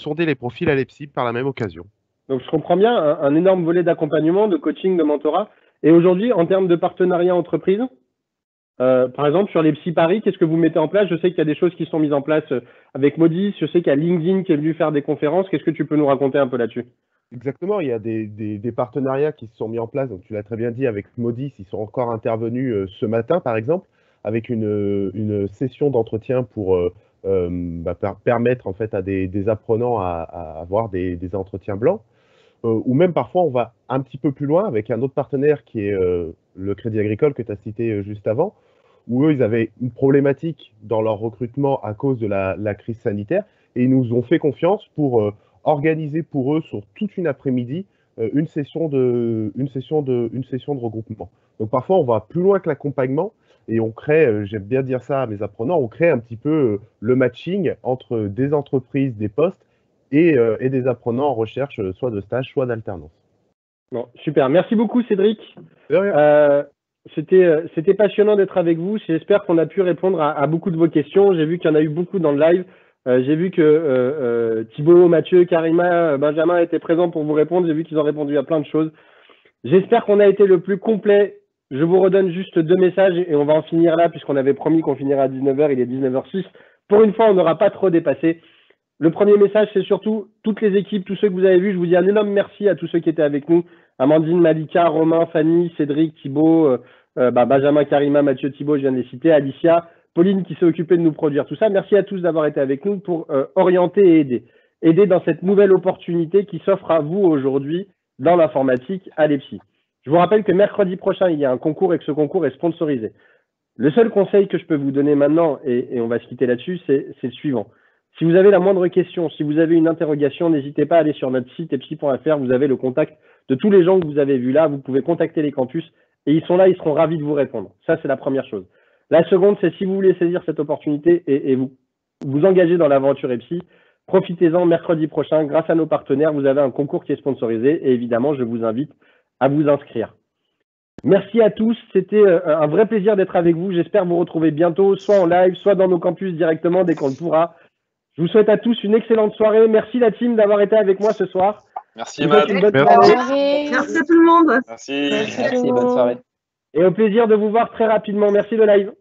l'EPSI par la même occasion. Donc je comprends bien, un énorme volet d'accompagnement, de coaching, de mentorat. Et aujourd'hui, en termes de partenariat entreprise, par exemple sur l'EPSI Paris, qu'est-ce que vous mettez en place? Je sais qu'il y a des choses qui sont mises en place avec Modis, je sais qu'il y a LinkedIn qui est venu faire des conférences. Qu'est-ce que tu peux nous raconter un peu là-dessus? Exactement, il y a des partenariats qui se sont mis en place, donc tu l'as très bien dit avec Modis, ils sont encore intervenus ce matin par exemple, avec une session d'entretien pour permettre en fait à des apprenants à avoir des entretiens blancs. Ou même parfois on va un petit peu plus loin avec un autre partenaire qui est le Crédit Agricole que tu as cité juste avant, où eux ils avaient une problématique dans leur recrutement à cause de la crise sanitaire et ils nous ont fait confiance pour organiser pour eux sur toute une après-midi une session de regroupement. Donc parfois on va plus loin que l'accompagnement et on crée, j'aime bien dire ça à mes apprenants, on crée un petit peu le matching entre des entreprises, des postes et des apprenants en recherche soit de stage, soit d'alternance. Bon, super. Merci beaucoup, Cédric. C'était passionnant d'être avec vous. J'espère qu'on a pu répondre à beaucoup de vos questions. J'ai vu qu'il y en a eu beaucoup dans le live. J'ai vu que Thibaut, Mathieu, Karima, Benjamin étaient présents pour vous répondre. J'ai vu qu'ils ont répondu à plein de choses. J'espère qu'on a été le plus complet. Je vous redonne juste 2 messages et on va en finir là puisqu'on avait promis qu'on finirait à 19h. Il est 19h06. Pour une fois, on n'aura pas trop dépassé. Le premier message, c'est surtout toutes les équipes, tous ceux que vous avez vus. Je vous dis un énorme merci à tous ceux qui étaient avec nous. Amandine, Malika, Romain, Fanny, Cédric, Thibaut, Benjamin, Karima, Mathieu, Thibaut, je viens de les citer, Alicia, Pauline qui s'est occupée de nous produire tout ça. Merci à tous d'avoir été avec nous pour orienter et aider. Aider dans cette nouvelle opportunité qui s'offre à vous aujourd'hui dans l'informatique à l'EPSI. Je vous rappelle que mercredi prochain, il y a un concours et que ce concours est sponsorisé. Le seul conseil que je peux vous donner maintenant, et on va se quitter là-dessus, c'est le suivant. Si vous avez la moindre question, si vous avez une interrogation, n'hésitez pas à aller sur notre site epsi.fr. Vous avez le contact de tous les gens que vous avez vus là. Vous pouvez contacter les campus et ils sont là, ils seront ravis de vous répondre. Ça, c'est la première chose. La seconde, c'est si vous voulez saisir cette opportunité et vous engager dans l'aventure EPSI, profitez-en mercredi prochain. Grâce à nos partenaires, vous avez un concours qui est sponsorisé et évidemment, je vous invite à vous inscrire. Merci à tous. C'était un vrai plaisir d'être avec vous. J'espère vous retrouver bientôt, soit en live, soit dans nos campus directement dès qu'on le pourra. Je vous souhaite à tous une excellente soirée. Merci la team d'avoir été avec moi ce soir. Merci Matt. Merci à tout le monde. Merci. Merci, bonne soirée. Et au plaisir de vous voir très rapidement. Merci le live.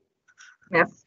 Merci.